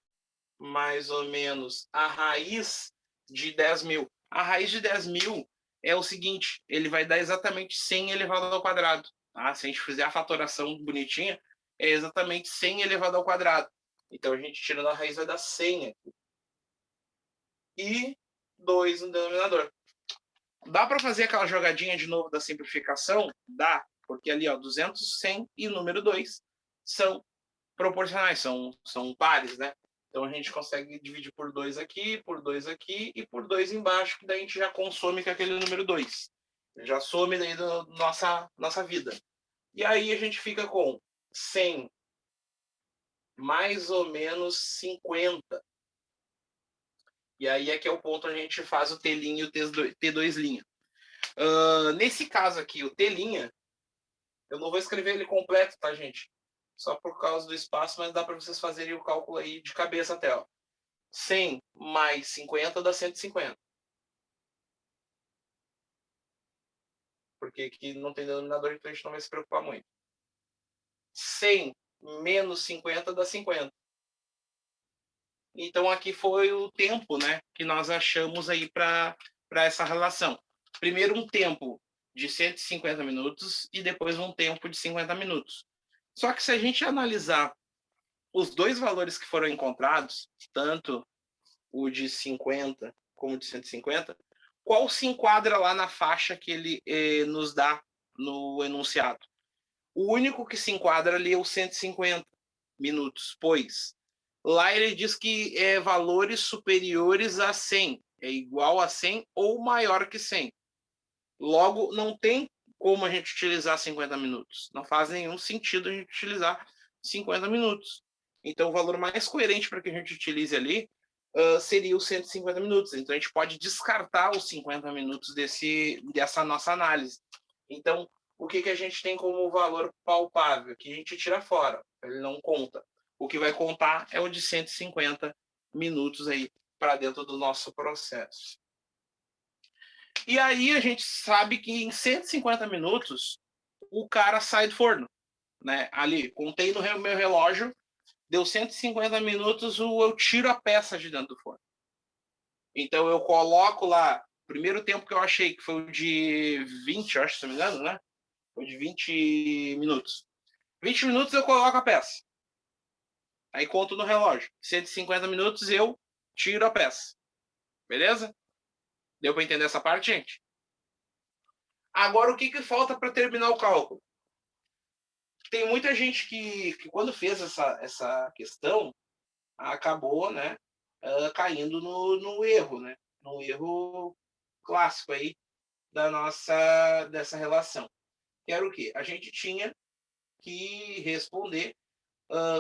mais ou menos a raiz de 10.000. A raiz de 10.000 é o seguinte, ele vai dar exatamente 100 elevado ao quadrado. Tá? Se a gente fizer a fatoração bonitinha, é exatamente 100 elevado ao quadrado. Então, a gente tira da raiz, vai dar 100 aqui. E 2 no denominador. Dá para fazer aquela jogadinha de novo da simplificação? Dá, porque ali, ó, 200, 100 e o número 2 são proporcionais, são pares, né? Então, a gente consegue dividir por 2 aqui e por 2 embaixo, que daí a gente já consome com aquele número 2. Já some daí da nossa vida. E aí a gente fica com 100 mais ou menos 50. E aí é que é o ponto onde a gente faz o T' e o T2'. Nesse caso aqui, o T', eu não vou escrever ele completo, tá, gente? Só por causa do espaço, mas dá para vocês fazerem o cálculo aí de cabeça até, ó. 100 mais 50 dá 150. Porque aqui não tem denominador, então a gente não vai se preocupar muito. 100 menos 50 dá 50. Então, aqui foi o tempo, né, que nós achamos aí para essa relação. Primeiro, um tempo de 150 minutos e depois um tempo de 50 minutos. Só que se a gente analisar os dois valores que foram encontrados, tanto o de 50 como o de 150, qual se enquadra lá na faixa que ele nos dá no enunciado? O único que se enquadra ali é o 150 minutos, pois lá ele diz que é valores superiores a 100, é igual a 100 ou maior que 100. Logo, não tem como a gente utilizar 50 minutos. Não faz nenhum sentido a gente utilizar 50 minutos. Então, o valor mais coerente para que a gente utilize ali seria os 150 minutos. Então, a gente pode descartar os 50 minutos dessa nossa análise. Então, o que a gente tem como valor palpável? Que a gente tira fora, ele não conta. O que vai contar é o de 150 minutos aí para dentro do nosso processo. E aí a gente sabe que em 150 minutos o cara sai do forno, né? Ali, contei no meu relógio, deu 150 minutos, eu tiro a peça de dentro do forno. Então eu coloco lá, o primeiro tempo que eu achei, que foi o de 20, acho, se não me engano, né? Foi de 20 minutos. 20 minutos eu coloco a peça. Aí conto no relógio. 150 minutos eu tiro a peça. Beleza? Deu para entender essa parte, gente? Agora, o que falta para terminar o cálculo? Tem muita gente que quando fez essa questão, acabou, né, caindo no erro, né? No erro clássico aí dessa relação. Que era o quê? A gente tinha que responder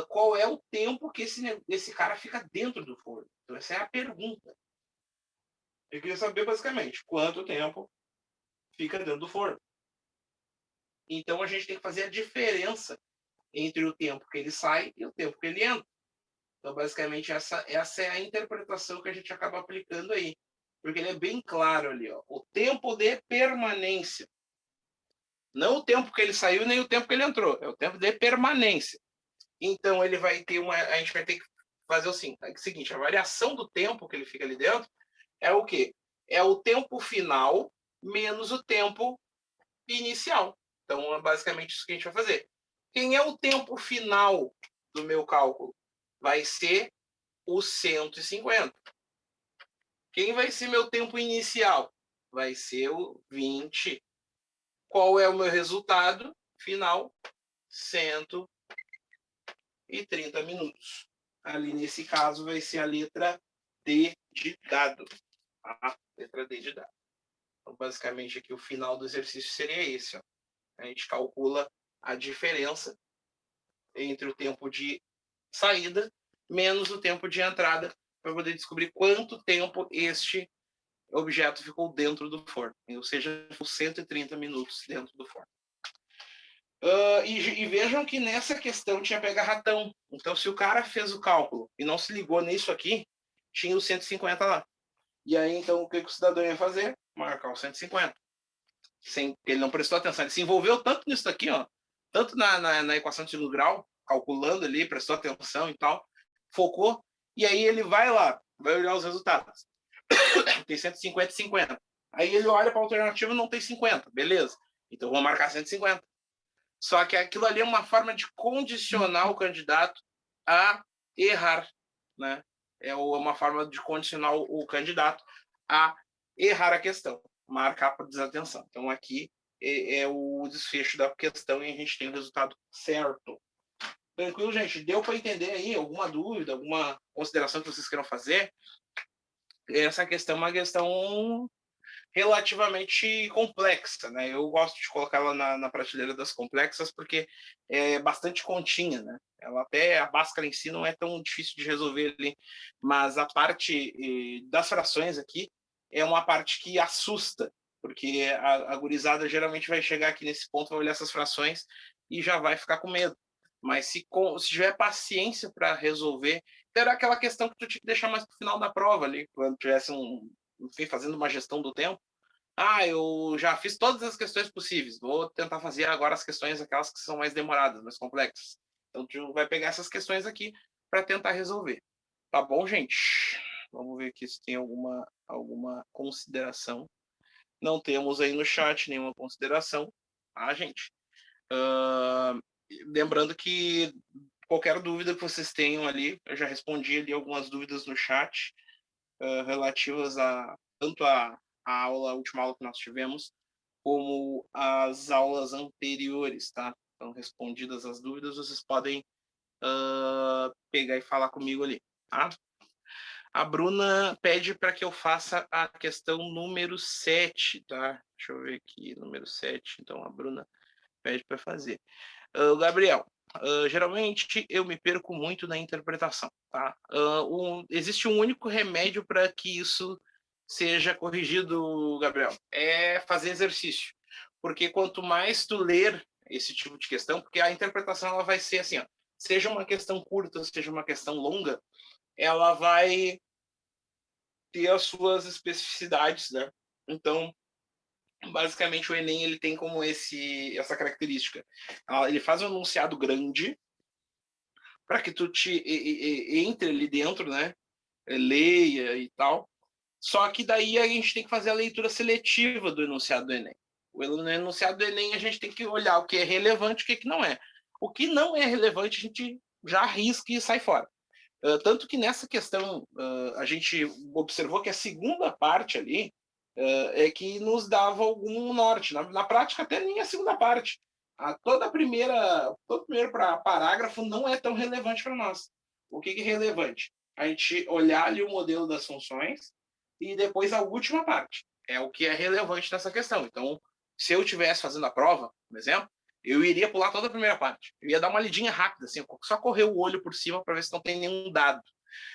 qual é o tempo que esse cara fica dentro do forno. Então, essa é a pergunta. Eu queria saber, basicamente, quanto tempo fica dentro do forno. Então, a gente tem que fazer a diferença entre o tempo que ele sai e o tempo que ele entra. Então, basicamente, essa é a interpretação que a gente acaba aplicando aí. Porque ele é bem claro ali, ó, o tempo de permanência. Não o tempo que ele saiu, nem o tempo que ele entrou. É o tempo de permanência. Então, ele vai ter a gente vai ter que fazer o seguinte, a variação do tempo que ele fica ali dentro é o quê? É o tempo final menos o tempo inicial. Então, é basicamente isso que a gente vai fazer. Quem é o tempo final do meu cálculo? Vai ser o 150. Quem vai ser meu tempo inicial? Vai ser o 20. Qual é o meu resultado final? 130 minutos. Ali, nesse caso, vai ser a letra D de dado. A letra D de dado. Então, basicamente, aqui o final do exercício seria esse. Ó. A gente calcula a diferença entre o tempo de saída menos o tempo de entrada para poder descobrir quanto tempo este objeto ficou dentro do forno. Ou seja, 130 minutos dentro do forno. E vejam que nessa questão tinha pega-ratão. Então, se o cara fez o cálculo e não se ligou nisso aqui, tinha o 150 lá. E aí, então, o que o cidadão ia fazer? Marcar o 150. Ele não prestou atenção. Ele se envolveu tanto nisso daqui, ó, tanto na equação de segundo grau, calculando ali, prestou atenção e tal, focou, e aí ele vai lá, vai olhar os resultados. Tem 150 e 50. Aí ele olha para a alternativa e não tem 50. Beleza. Então, vou marcar 150. Só que aquilo ali é uma forma de condicionar o candidato a errar, né? É uma forma de condicionar o candidato a errar a questão, marcar por desatenção. Então, aqui é o desfecho da questão e a gente tem o resultado certo. Tranquilo, gente? Deu para entender aí alguma dúvida, alguma consideração que vocês queiram fazer? Essa questão é uma questão relativamente complexa, né? Eu gosto de colocá-la na prateleira das complexas porque é bastante continha, né? Ela até a Bhaskara em si não é tão difícil de resolver ali, mas a parte das frações aqui é uma parte que assusta, porque a gurizada geralmente vai chegar aqui nesse ponto, vai olhar essas frações e já vai ficar com medo. Mas se tiver paciência para resolver, era aquela questão que tu tinha que deixar mais para o final da prova ali, quando tivesse enfim, fazendo uma gestão do tempo. Eu já fiz todas as questões possíveis. Vou tentar fazer agora as questões, aquelas que são mais demoradas, mais complexas. Então, tu vai pegar essas questões aqui para tentar resolver. Tá bom, gente? Vamos ver aqui se tem alguma consideração. Não temos aí no chat nenhuma consideração, tá, gente? Lembrando que qualquer dúvida que vocês tenham ali, eu já respondi ali algumas dúvidas no chat relativas tanto a a última aula que nós tivemos, como as aulas anteriores, tá? Então, respondidas as dúvidas, vocês podem pegar e falar comigo ali, tá? A Bruna pede para que eu faça a questão número 7, tá? Deixa eu ver aqui, número 7. Então, a Bruna pede para fazer. Gabriel, geralmente eu me perco muito na interpretação, tá? Existe um único remédio para que isso seja corrigido, Gabriel, é fazer exercício. Porque quanto mais tu ler esse tipo de questão, porque a interpretação ela vai ser assim, ó, seja uma questão curta, seja uma questão longa, ela vai ter as suas especificidades, né? Então, basicamente o Enem ele tem como essa característica. Ele faz um enunciado grande para que tu entre ali dentro, né? Leia e tal. Só que daí a gente tem que fazer a leitura seletiva do enunciado do Enem. No enunciado do Enem a gente tem que olhar o que é relevante e o que não é. O que não é relevante a gente já arrisca e sai fora. Tanto que nessa questão a gente observou que a segunda parte ali é que nos dava algum norte. Na prática, até nem a segunda parte. Todo primeiro parágrafo não é tão relevante para nós. O que é relevante? A gente olhar ali o modelo das funções e depois a última parte. É o que é relevante nessa questão. Então, se eu estivesse fazendo a prova, por exemplo, eu iria pular toda a primeira parte. Eu ia dar uma lidinha rápida, assim, só correr o olho por cima para ver se não tem nenhum dado.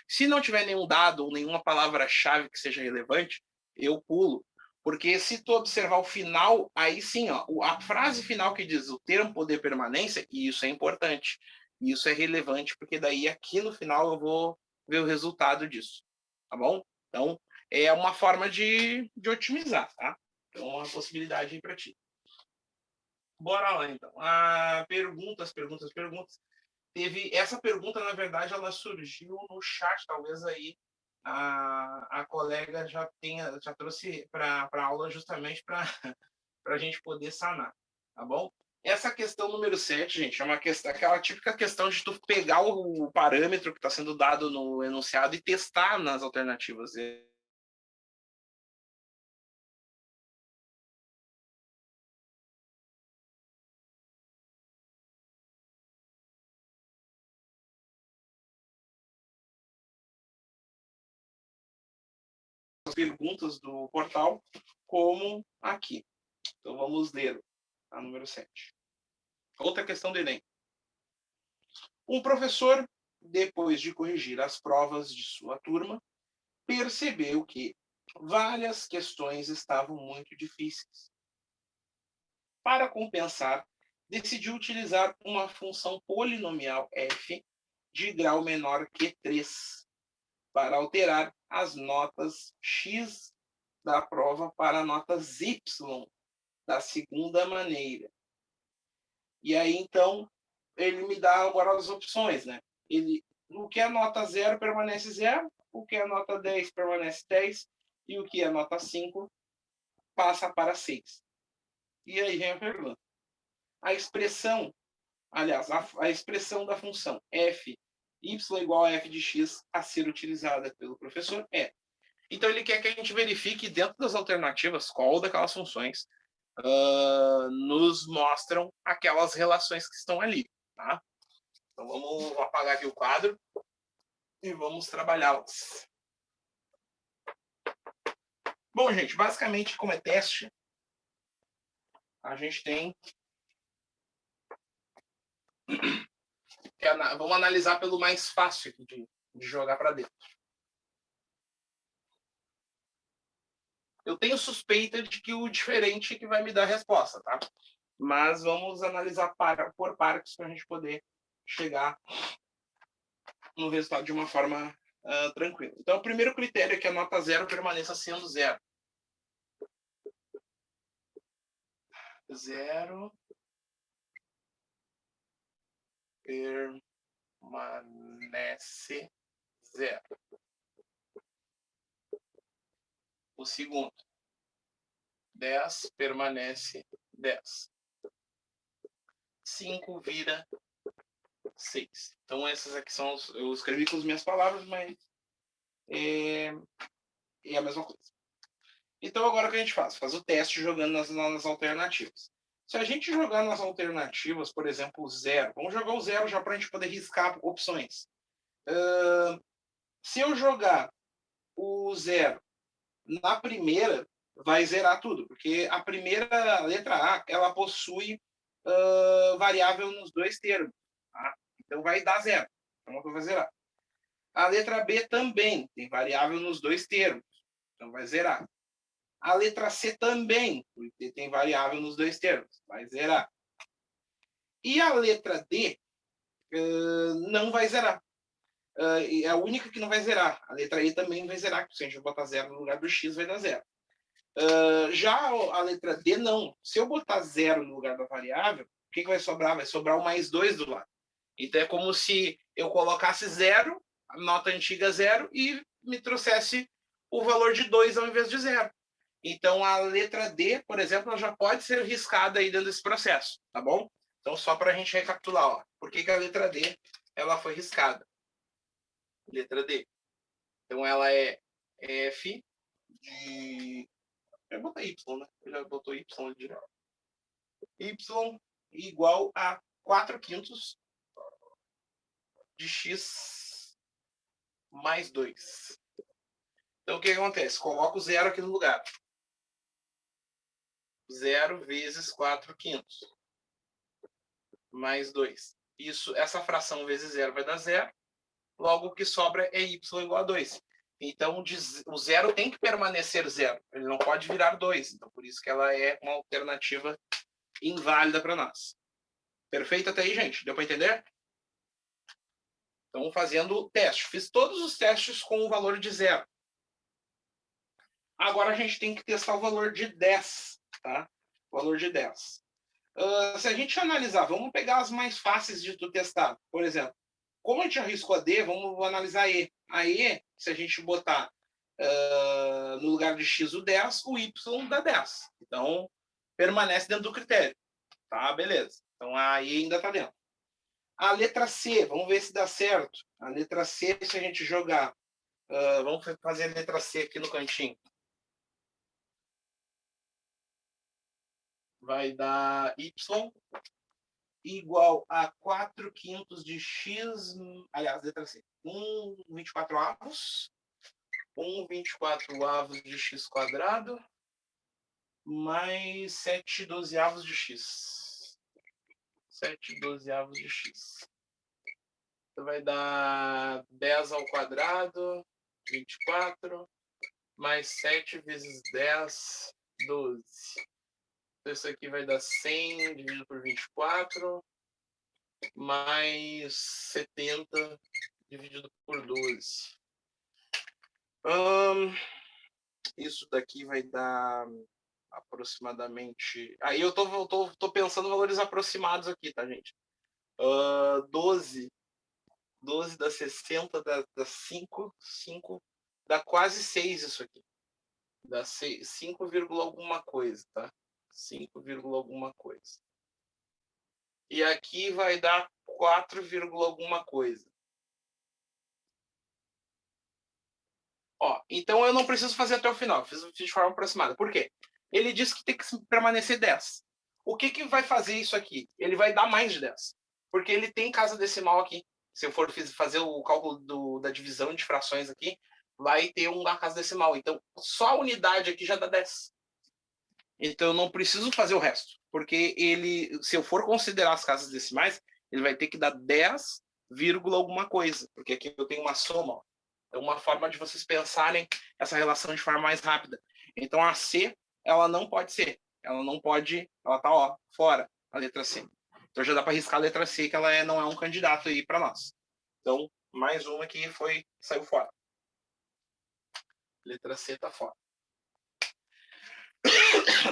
Se não tiver nenhum dado ou nenhuma palavra-chave que seja relevante, eu pulo. Porque se tu observar o final, aí sim, ó, a frase final que diz o termo poder permanência, e isso é importante. Isso é relevante, porque daí aqui no final eu vou ver o resultado disso. Tá bom? Então, é uma forma de otimizar, tá? Então, uma possibilidade aí para ti. Bora lá, então. Perguntas. Teve essa pergunta, na verdade, ela surgiu no chat, talvez aí a colega já trouxe para a aula justamente para a gente poder sanar, tá bom? Essa questão número 7, gente, é uma questão, aquela típica questão de tu pegar o parâmetro que está sendo dado no enunciado e testar nas alternativas. As perguntas do portal, como aqui. Então vamos ler a número 7. Outra questão do Enem. Um professor, depois de corrigir as provas de sua turma, percebeu que várias questões estavam muito difíceis. Para compensar, decidiu utilizar uma função polinomial f de grau menor que 3 para alterar as notas x da prova para notas y da segunda maneira. E aí, então, ele me dá agora as opções, né? O que é nota 0 permanece 0, o que é nota 10 permanece 10, e o que é nota 5 passa para 6. E aí vem a pergunta. A expressão, aliás, a expressão da função f y igual a f de x a ser utilizada pelo professor é. Então, ele quer que a gente verifique dentro das alternativas qual daquelas funções nos mostram aquelas relações que estão ali. Tá? Então, vamos apagar aqui o quadro e vamos trabalhá-las. Bom, gente, basicamente, como é teste, a gente tem... Vamos analisar pelo mais fácil de jogar para dentro. Eu tenho suspeita de que o diferente é que vai me dar a resposta, tá? Mas vamos analisar por partes para a gente poder chegar no resultado de uma forma tranquila. Então, o primeiro critério é que a nota 0 permaneça sendo 0. 0 permanece 0. O segundo, 10 permanece 10. 5 vira 6. Então, essas aqui são... Eu escrevi com as minhas palavras, mas é a mesma coisa. Então, agora o que a gente faz? Faz o teste jogando nas alternativas. Se a gente jogar nas alternativas, por exemplo, 0, vamos jogar o 0 já para a gente poder riscar opções. Se eu jogar o 0 na primeira, vai zerar tudo, porque a primeira letra A, ela possui variável nos dois termos. Tá? Então, vai dar 0. Então, vai zerar. A letra B também tem variável nos dois termos. Então, vai zerar. A letra C também, porque tem variável nos dois termos. Vai zerar. E a letra D não vai zerar. É a única que não vai zerar. A letra E também vai zerar, porque se a gente botar 0 no lugar do X, vai dar 0. Já a letra D, não. Se eu botar 0 no lugar da variável, o que vai sobrar? Vai sobrar o mais 2 do lado. Então, é como se eu colocasse 0, a nota antiga 0, e me trouxesse o valor de 2 ao invés de 0. Então, a letra D, por exemplo, ela já pode ser riscada aí dentro desse processo, tá bom? Então, só para a gente recapitular, ó, por que a letra D ela foi riscada? Letra D. Então, ela é F de... Eu vou botar Y, né? Eu já botou Y direto. Y igual a 4/5 de X mais 2. Então, o que acontece? Coloco o 0 aqui no lugar. 0 vezes 4/5 mais 2. Essa fração vezes 0 vai dar 0. Logo, o que sobra é y igual a 2. Então, o 0 tem que permanecer 0. Ele não pode virar 2. Então, por isso que ela é uma alternativa inválida para nós. Perfeito até aí, gente? Deu para entender? Então, fazendo o teste. Fiz todos os testes com o valor de 0. Agora, a gente tem que testar o valor de 10. Tá? O valor de 10. Se a gente analisar, vamos pegar as mais fáceis de tu testar. Por exemplo, como a gente arriscou a D, vamos analisar a E. A E, se a gente botar no lugar de X o 10, o Y dá 10. Então, permanece dentro do critério. Tá, beleza. Então, a E ainda está dentro. A letra C, vamos ver se dá certo. A letra C, se a gente jogar... vamos fazer a letra C aqui no cantinho. Vai dar Y igual a 4/5 de X, aliás, letra C, 1/24, 1/24 de X quadrado, mais 7/12 de X. 7/12 de X. Então, vai dar 10 ao quadrado, 24, mais 7 vezes 10, 12. Então, isso aqui vai dar 100 dividido por 24, mais 70 dividido por 12. Isso daqui vai dar aproximadamente... Aí eu tô pensando em valores aproximados aqui, tá, gente? 12 dá 60, dá 5, 5, dá quase 6 isso aqui. Dá 5, alguma coisa, tá? 5, alguma coisa. E aqui vai dar 4, alguma coisa. Ó, então eu não preciso fazer até o final, fiz de forma aproximada. Por quê? Ele disse que tem que permanecer 10. O que vai fazer isso aqui? Ele vai dar mais de 10. Porque ele tem casa decimal aqui. Se eu for fazer o cálculo da divisão de frações aqui, vai ter uma casa decimal. Então, só a unidade aqui já dá 10. Então, eu não preciso fazer o resto. Porque ele, se eu for considerar as casas decimais, ele vai ter que dar 10, alguma coisa. Porque aqui eu tenho uma soma. Ó. Então, uma forma de vocês pensarem essa relação de forma mais rápida. Então, a C, ela não pode ser. Ela não pode, ela tá, ó, fora, a letra C. Então, já dá para riscar a letra C, que ela não é um candidato aí para nós. Então, mais uma que saiu fora. Letra C tá fora.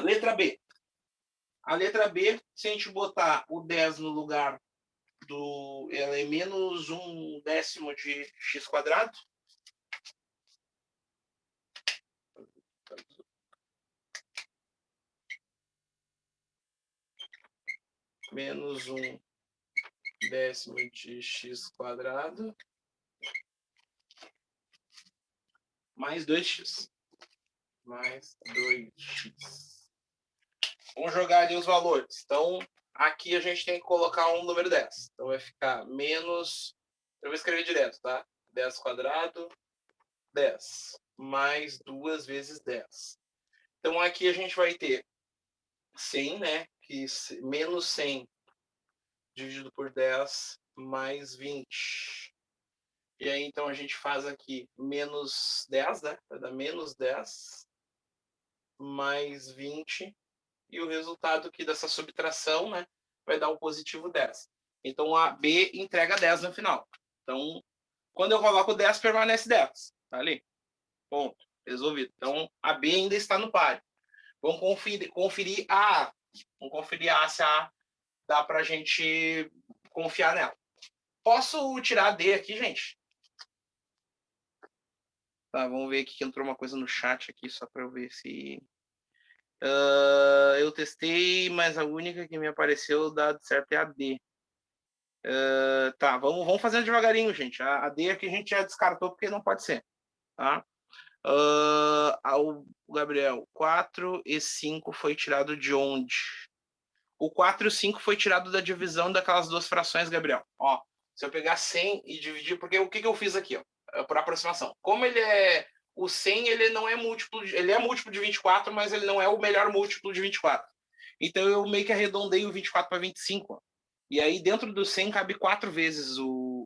Letra B. A letra B, se a gente botar o 10 no lugar ela é menos 1/10 de x². Menos 1/10 de x² mais 2x. Mais 2x. Vamos jogar ali os valores. Então, aqui a gente tem que colocar um número 10. Então, vai ficar menos... Eu vou escrever direto, tá? 10², 10. Mais 2 vezes 10. Então, aqui a gente vai ter 100, né? Que menos 100 dividido por 10 mais 20. E aí, então, a gente faz aqui menos 10, né? Vai dar menos 10 mais 20. E o resultado aqui dessa subtração, né? Vai dar o positivo 10. Então, a B entrega 10 no final. Então, quando eu coloco 10, permanece 10. Tá ali. Ponto. Resolvido. Então, a B ainda está no páreo. Vamos conferir a A. Vamos conferir a A, se a A dá para a gente confiar nela. Posso tirar a D aqui, gente? Tá, vamos ver aqui que entrou uma coisa no chat aqui, só para eu ver se... eu testei, mas a única que me apareceu dado certo é a D. Tá, vamos fazendo devagarinho, gente. A D aqui a gente já descartou porque não pode ser. Tá? O Gabriel, 4 e 5 foi tirado de onde? O 4 e o 5 foi tirado da divisão daquelas duas frações, Gabriel. Ó, se eu pegar 100 e dividir... Porque o que eu fiz aqui? Ó, por aproximação. Como ele é... O 100, ele não é múltiplo... Ele é múltiplo de 24, mas ele não é o melhor múltiplo de 24. Então, eu meio que arredondei o 24 para 25. Ó. E aí, dentro do 100, cabe 4 vezes o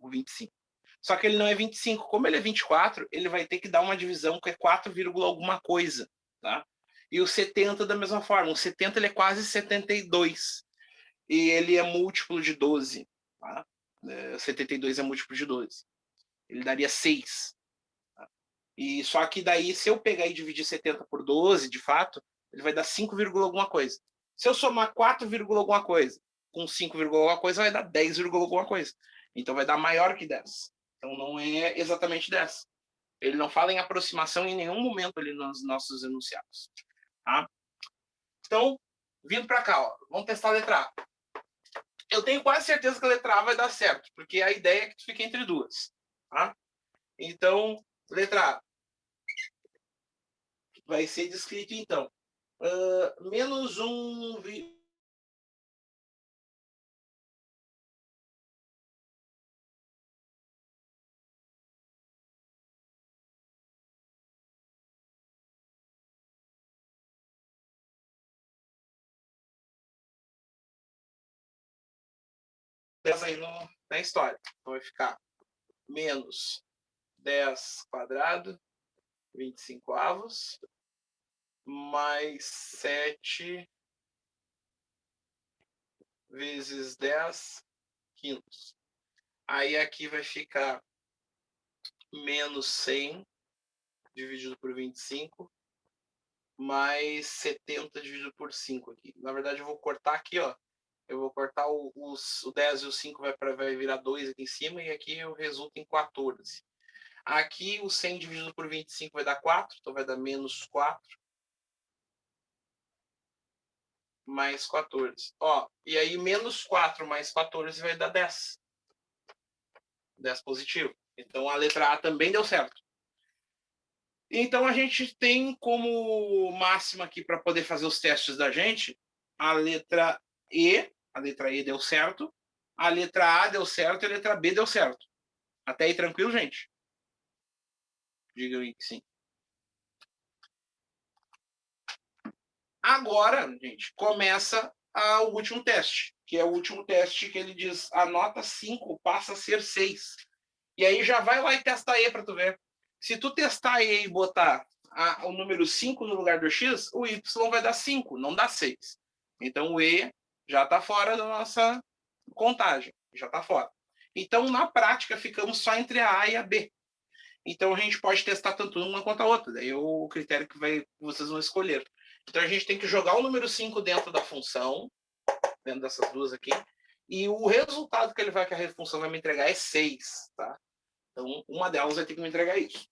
25. Só que ele não é 25. Como ele é 24, ele vai ter que dar uma divisão que é 4, alguma coisa. Tá? E o 70 da mesma forma. O 70 ele é quase 72. E ele é múltiplo de 12. Tá? 72 é múltiplo de 12. Ele daria 6. Tá? E só que daí, se eu pegar e dividir 70 por 12, de fato, ele vai dar 5, alguma coisa. Se eu somar 4, alguma coisa com 5, alguma coisa, vai dar 10, alguma coisa. Então vai dar maior que 10. Então não é exatamente 10. Ele não fala em aproximação em nenhum momento ali nos nossos enunciados. Tá? Então, vindo para cá, ó, vamos testar a letra A. Eu tenho quase certeza que a letra A vai dar certo, porque a ideia é que tu fique entre duas. Tá? Então, letra A vai ser descrito, então. Menos 1... aí na história. Então, vai ficar menos 10², 25 avos, mais 7 vezes 10 quintos. Aí aqui vai ficar menos 100 dividido por 25, mais 70 dividido por 5 aqui. Na verdade, eu vou cortar aqui, ó. Eu vou cortar o 10 e o 5 vai virar 2 aqui em cima, e aqui eu resulto em 14. Aqui o 100 dividido por 25 vai dar 4, então vai dar menos 4. Mais 14. Ó, e aí menos 4 mais 14 vai dar 10. 10 positivo. Então a letra A também deu certo. Então, a gente tem como máxima aqui para poder fazer os testes da gente a letra E. A letra E deu certo. A letra A deu certo e a letra B deu certo. Até aí tranquilo, gente? Diga aí que sim. Agora, gente, começa o último teste, que é o último teste que ele diz a nota 5 passa a ser 6. E aí já vai lá e testa E para tu ver. Se tu testar E e botar o número 5 no lugar do X, o Y vai dar 5, não dá 6. Então o E já está fora da nossa contagem, já está fora. Então, na prática, ficamos só entre a A e a B. Então, a gente pode testar tanto uma quanto a outra. Daí é o critério que vocês vão escolher. Então, a gente tem que jogar o número 5 dentro da função, dentro dessas duas aqui, e o resultado que a função vai me entregar é 6. Tá? Então, uma delas vai ter que me entregar isso.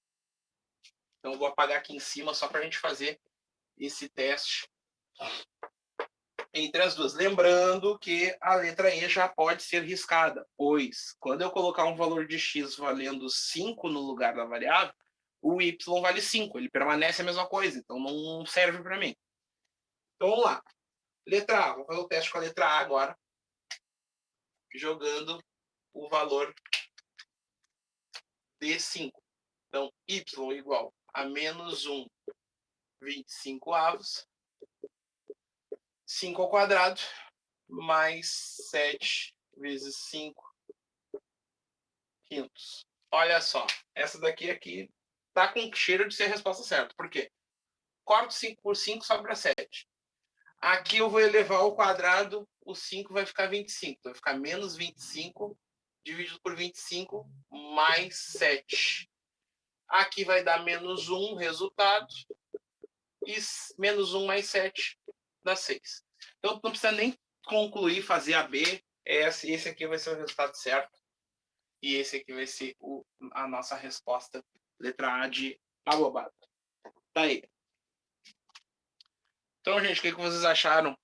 Então, eu vou apagar aqui em cima só para a gente fazer esse teste entre as duas. Lembrando que a letra E já pode ser riscada, pois quando eu colocar um valor de x valendo 5 no lugar da variável, o y vale 5, ele permanece a mesma coisa, então não serve para mim. Então vamos lá. Letra A, vou fazer o teste com a letra A agora, jogando o valor de 5. Então, y igual a menos 1, 25 avos, 5 ao quadrado, mais 7 vezes 5 quintos. Olha só, essa daqui tá com cheiro de ser a resposta certa. Por quê? Corto 5 por 5, sobra 7. Aqui eu vou elevar ao quadrado, o 5 vai ficar 25. Então vai ficar menos 25 dividido por 25 mais 7. Aqui vai dar menos 1, resultado. E menos 1 mais 7 dá 6. Então não precisa nem concluir, fazer a B. Esse aqui vai ser o resultado certo. E esse aqui vai ser a nossa resposta, letra A de abobado. Tá aí. Então, gente, o que vocês acharam?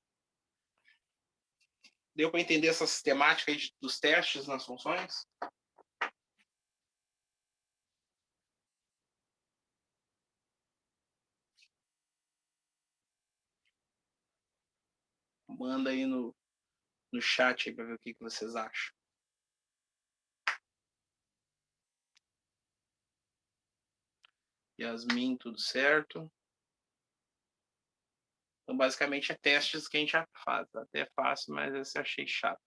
Deu para entender essa sistemática aí dos testes nas funções? Manda aí no chat para ver o que vocês acham. Yasmin, tudo certo? Então, basicamente, é testes que a gente já faz. Até é fácil, mas esse eu achei chato.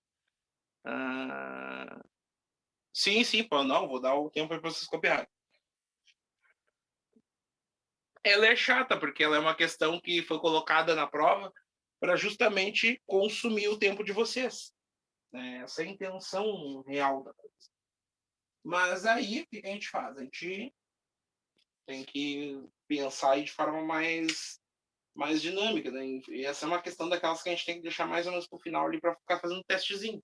Sim, pô, não, vou dar o tempo para vocês copiarem. Ela é chata, porque ela é uma questão que foi colocada na prova para justamente consumir o tempo de vocês. Essa é a intenção real da coisa. Mas aí, o que a gente faz? A gente tem que pensar aí de forma mais dinâmica. Né? E essa é uma questão daquelas que a gente tem que deixar mais ou menos para o final ali para ficar fazendo um testezinho.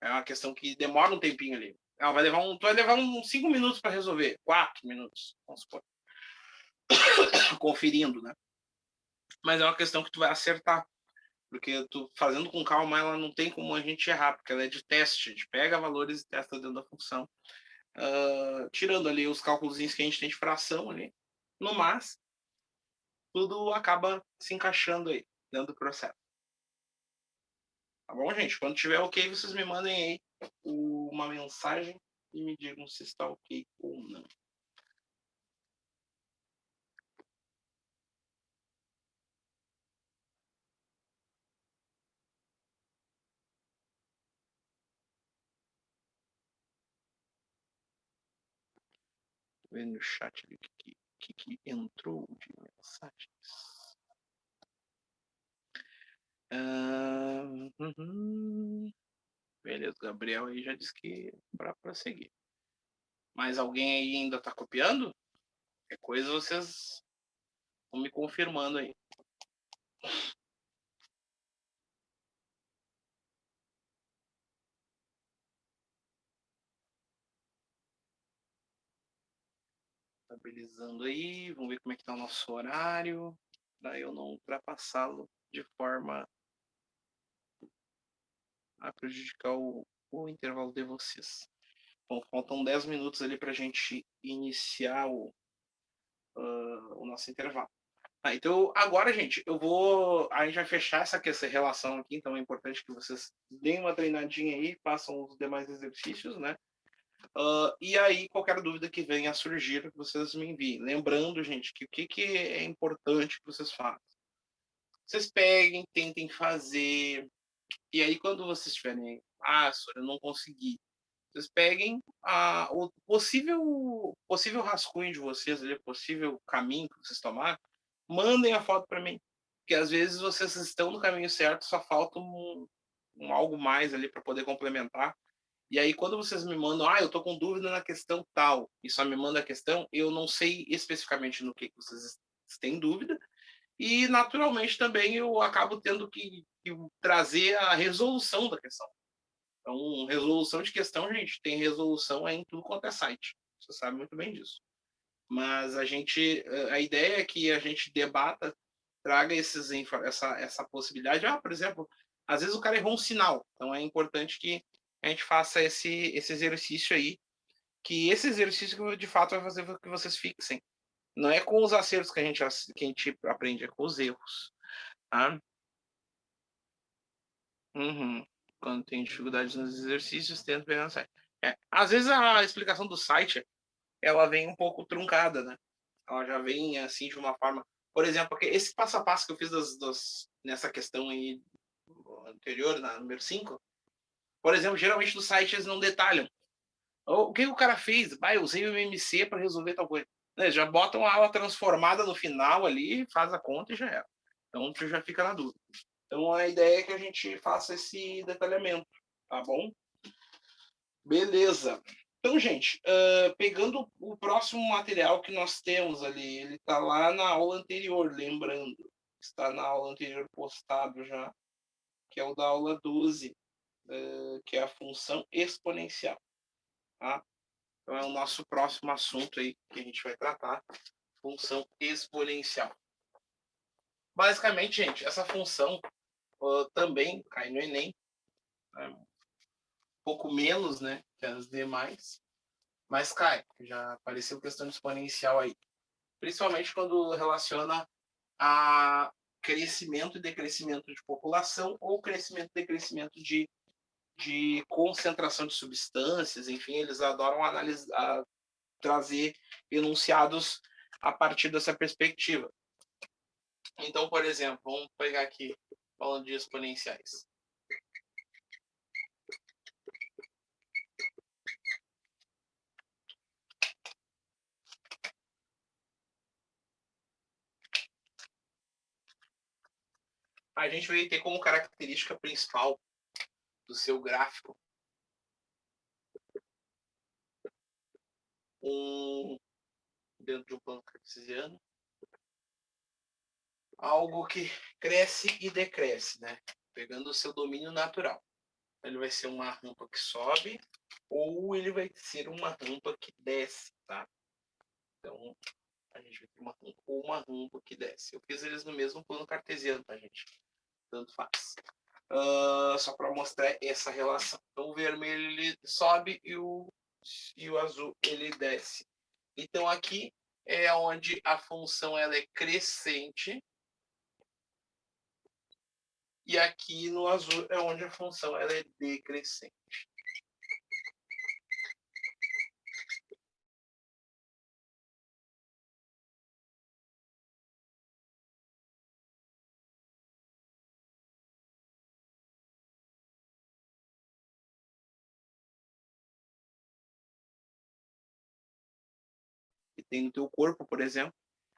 É uma questão que demora um tempinho ali. Tu vai levar uns 5 minutos para resolver. 4 minutos, vamos supor. Conferindo, né? Mas é uma questão que tu vai acertar. Porque tu fazendo com calma, ela não tem como a gente errar, porque ela é de teste. A gente pega valores e testa dentro da função. Tirando ali os cálculos que a gente tem de fração ali, no mas, tudo acaba se encaixando aí dentro do processo. Tá bom, gente? Quando tiver ok, vocês me mandem aí uma mensagem e me digam se está ok ou não. Tô vendo no chat ali o que entrou de mensagens. Beleza, o Gabriel aí já disse que para prosseguir. Mas alguém aí ainda está copiando? É coisa vocês vão me confirmando aí. Estabilizando aí, vamos ver como é que está o nosso horário, para eu não ultrapassá-lo de forma a prejudicar o intervalo de vocês. Bom, faltam 10 minutos ali para a gente iniciar o nosso intervalo. Então, agora, gente, a gente vai fechar essa relação aqui, então é importante que vocês deem uma treinadinha aí, façam os demais exercícios, né? E aí, qualquer dúvida que venha a surgir, vocês me enviem. Lembrando, gente, que o que é importante que vocês façam? Vocês peguem, tentem fazer, e aí quando vocês tiverem, Sora, eu não consegui, vocês peguem o possível rascunho de vocês, o possível caminho que vocês tomaram, mandem a foto para mim. Porque às vezes vocês estão no caminho certo, só falta algo mais ali para poder complementar. E aí, quando vocês me mandam, eu tô com dúvida na questão tal, e só me manda a questão, eu não sei especificamente no que vocês têm dúvida, e naturalmente também eu acabo tendo que trazer a resolução da questão. Então, resolução de questão, gente, tem resolução em tudo quanto é site. Você sabe muito bem disso. Mas a ideia é que a gente debata, traga essa possibilidade. Por exemplo, às vezes o cara errou um sinal. Então é importante que a gente faça esse exercício aí, que esse exercício de fato vai fazer com que vocês fixem. Não é com os acertos que a gente aprende, é com os erros. Tá? Uhum. Quando tem dificuldades nos exercícios, tenta pegar no site. Às vezes a explicação do site ela vem um pouco truncada, né? Ela já vem assim de uma forma. Por exemplo, esse passo a passo que eu fiz nessa questão aí anterior, na número 5, por exemplo, geralmente no site eles não detalham. O que o cara fez? Eu usei o MMC para resolver tal coisa. Já botam a aula transformada no final ali, faz a conta e já era. Então tu já fica na dúvida. Então a ideia é que a gente faça esse detalhamento, tá bom? Beleza. Então, gente, pegando o próximo material que nós temos ali, ele está lá na aula anterior, lembrando. Está na aula anterior postado já, que é o da aula 12, que é a função exponencial. Tá? Então, é o nosso próximo assunto aí que a gente vai tratar, função exponencial. Basicamente, gente, essa função também cai no Enem, um pouco menos, né, que as demais, mas cai. Já apareceu questão exponencial aí. Principalmente quando relaciona a crescimento e decrescimento de população ou crescimento e decrescimento de concentração de substâncias, enfim, eles adoram trazer enunciados a partir dessa perspectiva. Então, por exemplo, vamos pegar aqui, falando de exponenciais. A gente vai ter como característica principal do seu gráfico dentro de um plano cartesiano, algo que cresce e decresce, né? Pegando o seu domínio natural. Ele vai ser uma rampa que sobe ou ele vai ser uma rampa que desce, tá? Então, a gente vai ter uma rampa que desce. Eu fiz eles no mesmo plano cartesiano, tá, gente? Tanto faz. Só para mostrar essa relação. Então, o vermelho ele sobe e o azul ele desce. Então, aqui é onde a função ela é crescente. E aqui no azul é onde a função ela é decrescente. Que tem no teu corpo, por exemplo,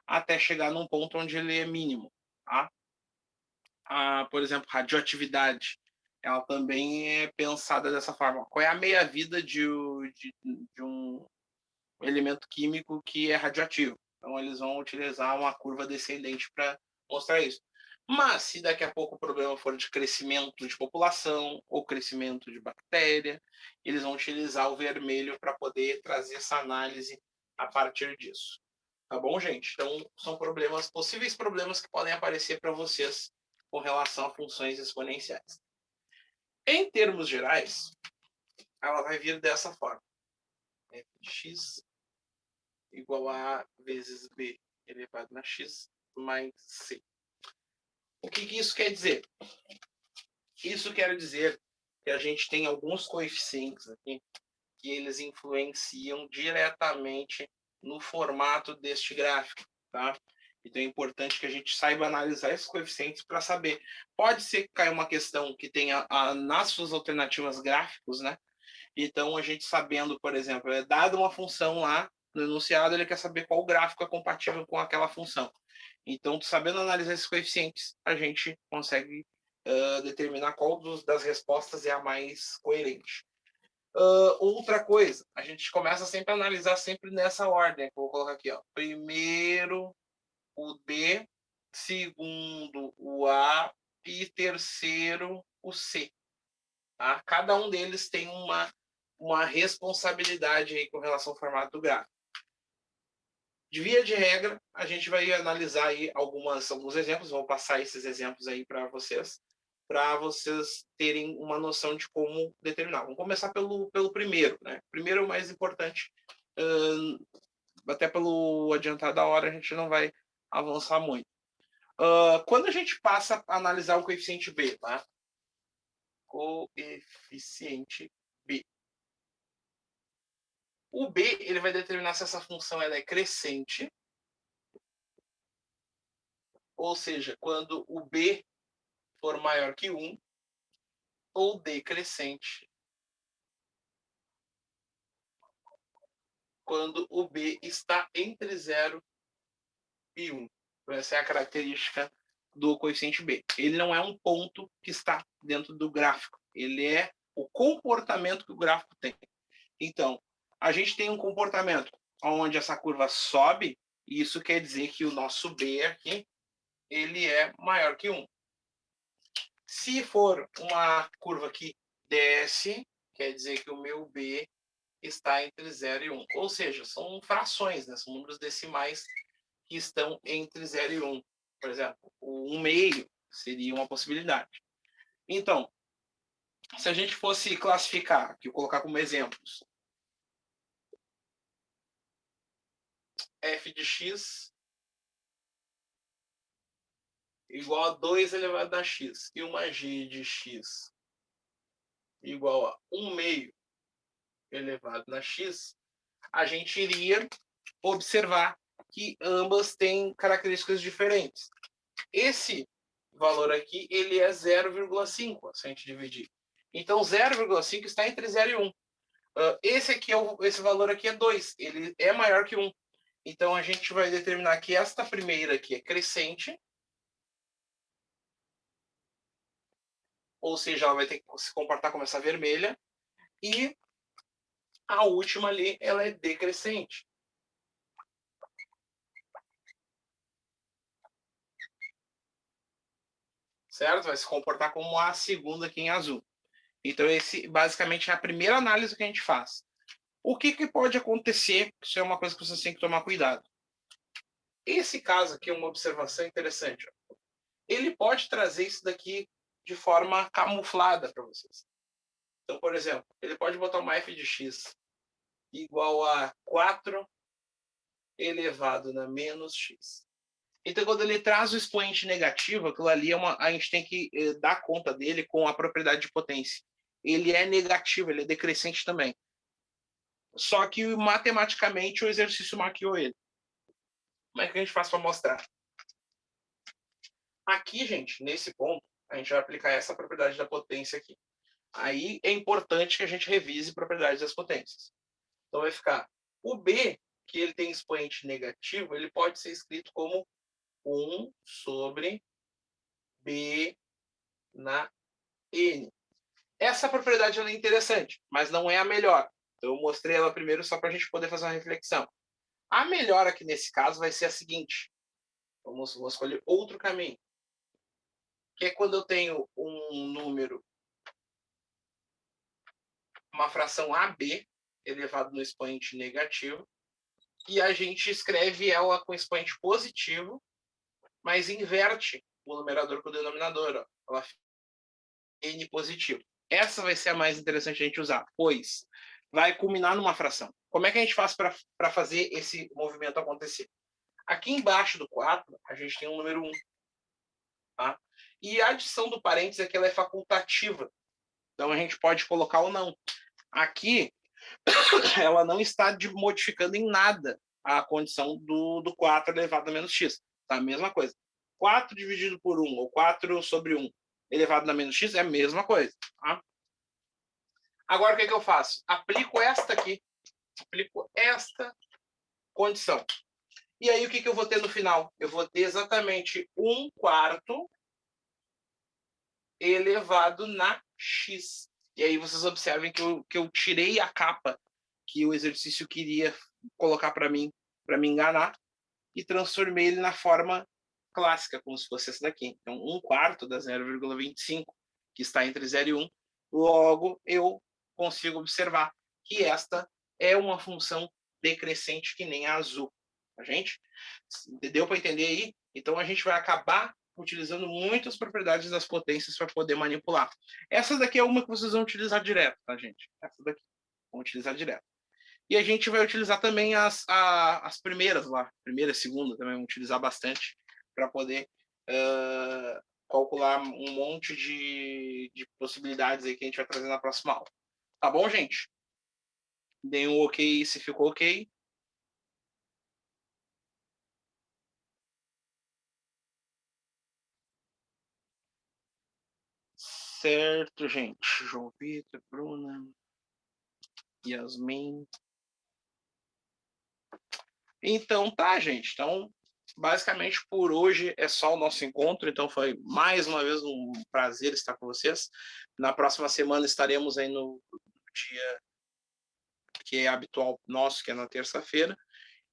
até chegar num ponto onde ele é mínimo. Tá? Por exemplo, radioatividade, ela também é pensada dessa forma. Qual é a meia-vida de um elemento químico que é radioativo? Então, eles vão utilizar uma curva descendente para mostrar isso. Mas, se daqui a pouco o problema for de crescimento de população ou crescimento de bactéria, eles vão utilizar o vermelho para poder trazer essa análise a partir disso. Tá bom, gente? Então, são possíveis problemas que podem aparecer para vocês com relação a funções exponenciais. Em termos gerais, ela vai vir dessa forma. F de x igual a vezes b elevado na x mais c. O que isso quer dizer? Isso quer dizer que a gente tem alguns coeficientes aqui que eles influenciam diretamente no formato deste gráfico, tá? Então é importante que a gente saiba analisar esses coeficientes para saber. Pode ser que caia uma questão que tenha nas suas alternativas gráficos, né? Então a gente sabendo, por exemplo, é dada uma função lá no enunciado, ele quer saber qual gráfico é compatível com aquela função. Então, sabendo analisar esses coeficientes, a gente consegue determinar qual das respostas é a mais coerente. Outra coisa, a gente começa sempre a analisar sempre nessa ordem. Vou colocar aqui, ó. Primeiro o D, segundo o A e terceiro o C. Tá? Cada um deles tem uma responsabilidade aí com relação ao formato do gráfico. De via de regra, a gente vai analisar aí alguns exemplos, vou passar esses exemplos aí para vocês terem uma noção de como determinar. Vamos começar pelo primeiro, né? Primeiro é o mais importante, até pelo adiantar da hora a gente não vai avançar muito. Quando a gente passa a analisar o coeficiente B, tá? Coeficiente B. O B ele vai determinar se essa função ela é crescente, ou seja, quando o B for maior que 1, ou decrescente, quando o B está entre 0 e 1. Essa é a característica do coeficiente B. Ele não é um ponto que está dentro do gráfico, ele é o comportamento que o gráfico tem. Então, a gente tem um comportamento onde essa curva sobe, e isso quer dizer que o nosso B aqui ele é maior que 1. Se for uma curva que desce, quer dizer que o meu B está entre 0 e 1. Ou seja, são frações, né? São números decimais que estão entre 0 e 1. Por exemplo, o 1/2 seria uma possibilidade. Então, se a gente fosse classificar, aqui eu vou colocar como exemplos, f de x igual a 2 elevado a x e uma g de x igual a 1/2 elevado na x, a gente iria observar que ambas têm características diferentes. Esse valor aqui ele é 0,5, se a gente dividir. Então, 0,5 está entre 0 e 1. Esse valor aqui é 2, ele é maior que 1. Então, a gente vai determinar que esta primeira aqui é crescente, ou seja, ela vai ter que se comportar como essa vermelha, e a última ali, ela é decrescente. Certo? Vai se comportar como a segunda aqui em azul. Então, esse basicamente é a primeira análise que a gente faz. O que pode acontecer? Isso é uma coisa que vocês têm que tomar cuidado. Esse caso aqui é uma observação interessante. Ele pode trazer isso daqui de forma camuflada para vocês. Então, por exemplo, ele pode botar uma f de x igual a 4 elevado na menos x. Então, quando ele traz o expoente negativo, aquilo ali a gente tem que dar conta dele com a propriedade de potência. Ele é negativo, ele é decrescente também. Só que matematicamente o exercício maquiou ele. Como é que a gente faz para mostrar? Aqui, gente, nesse ponto, a gente vai aplicar essa propriedade da potência aqui. Aí é importante que a gente revise propriedades das potências. Então vai ficar o B, que ele tem expoente negativo, ele pode ser escrito como 1 sobre B na N. Essa propriedade é interessante, mas não é a melhor. Então eu mostrei ela primeiro só para a gente poder fazer uma reflexão. A melhor aqui nesse caso vai ser a seguinte. Vamos escolher outro caminho. Que é quando eu tenho um número, uma fração AB elevado no expoente negativo, e a gente escreve ela com expoente positivo, mas inverte o numerador com o denominador. Ó. Ela fica N positivo. Essa vai ser a mais interessante a gente usar, pois vai culminar numa fração. Como é que a gente faz para fazer esse movimento acontecer? Aqui embaixo do 4, a gente tem um número 1. Tá? E a adição do parênteses é que ela é facultativa. Então, a gente pode colocar ou não. Aqui, ela não está modificando em nada a condição do 4 elevado a menos x. Tá? A mesma coisa. 4 dividido por 1, ou 4 sobre 1 elevado a menos x é a mesma coisa. Tá? Agora, o que eu faço? Aplico esta aqui. Aplico esta condição. E aí, o que eu vou ter no final? Eu vou ter exatamente 1/4 elevado na x. E aí vocês observem que eu tirei a capa que o exercício queria colocar para mim me enganar, e transformei ele na forma clássica, como se fosse essa daqui. Então, 1/4 da 0,25, que está entre 0 e 1. Logo, eu consigo observar que esta é uma função decrescente que nem a azul. A gente deu para entender aí? Então, a gente vai acabar utilizando muitas propriedades das potências para poder manipular. Essa daqui é uma que vocês vão utilizar direto, tá, gente? Essa daqui. Vão utilizar direto. E a gente vai utilizar também as primeiras lá. Primeira e segunda também vamos utilizar bastante para poder calcular um monte de possibilidades aí que a gente vai trazer na próxima aula. Tá bom, gente? Deem um ok se ficou ok. Certo, gente. João Vitor, Bruna, Yasmin. Então tá, gente. Então, basicamente por hoje é só o nosso encontro. Então foi mais uma vez um prazer estar com vocês. Na próxima semana estaremos aí no dia que é habitual nosso, que é na terça-feira.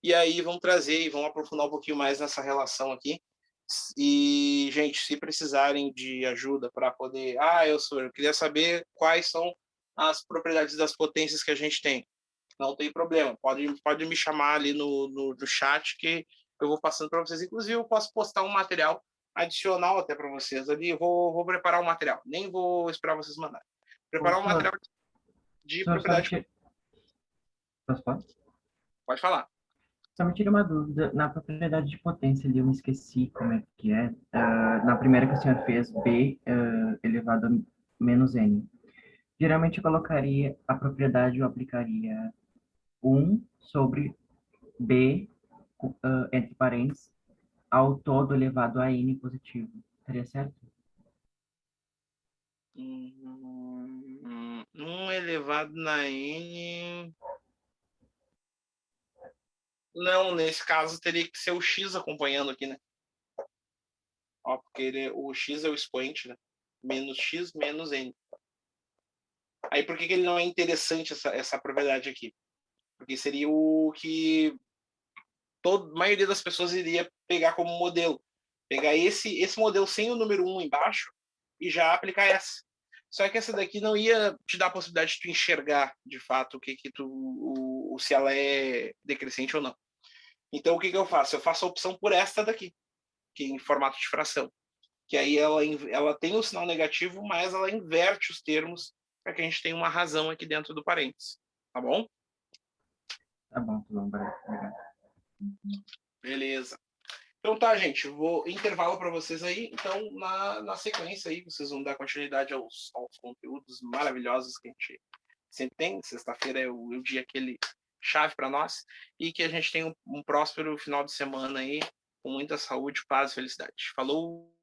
E aí vamos trazer e vamos aprofundar um pouquinho mais nessa relação aqui. E, gente, se precisarem de ajuda para poder... eu queria saber quais são as propriedades das potências que a gente tem. Não tem problema. Pode me chamar ali no chat que eu vou passando para vocês. Inclusive, eu posso postar um material adicional até para vocês ali. Eu vou preparar um material. Nem vou esperar vocês mandarem. Preparar um material de propriedade. Posso falar? Pode falar. Só me tira uma dúvida. Na propriedade de potência ali, eu me esqueci como é que é. Na primeira que a senhora fez, B elevado a menos N. Geralmente eu colocaria a propriedade, eu aplicaria 1 sobre B, entre parênteses, ao todo elevado a N positivo. Estaria certo? 1 elevado na N... Não, nesse caso teria que ser o X acompanhando aqui, né? Ó, porque o X é o expoente, né? Menos X, menos N. Aí por que ele não é interessante essa propriedade aqui? Porque seria o que a maioria das pessoas iria pegar como modelo. Pegar esse modelo sem o número 1 embaixo e já aplicar essa. Só que essa daqui não ia te dar a possibilidade de tu enxergar, de fato, se ela é decrescente ou não. Então, o que eu faço? Eu faço a opção por esta daqui, que é em formato de fração. Que aí ela tem o sinal negativo, mas ela inverte os termos para que a gente tenha uma razão aqui dentro do parênteses. Tá bom? Tá bom, obrigado. Beleza. Então tá, gente. Vou intervalo para vocês aí. Então, na sequência aí, vocês vão dar continuidade aos conteúdos maravilhosos que a gente sempre tem. Sexta-feira é o dia aquele chave para nós. E que a gente tenha um próspero final de semana aí, com muita saúde, paz e felicidade. Falou!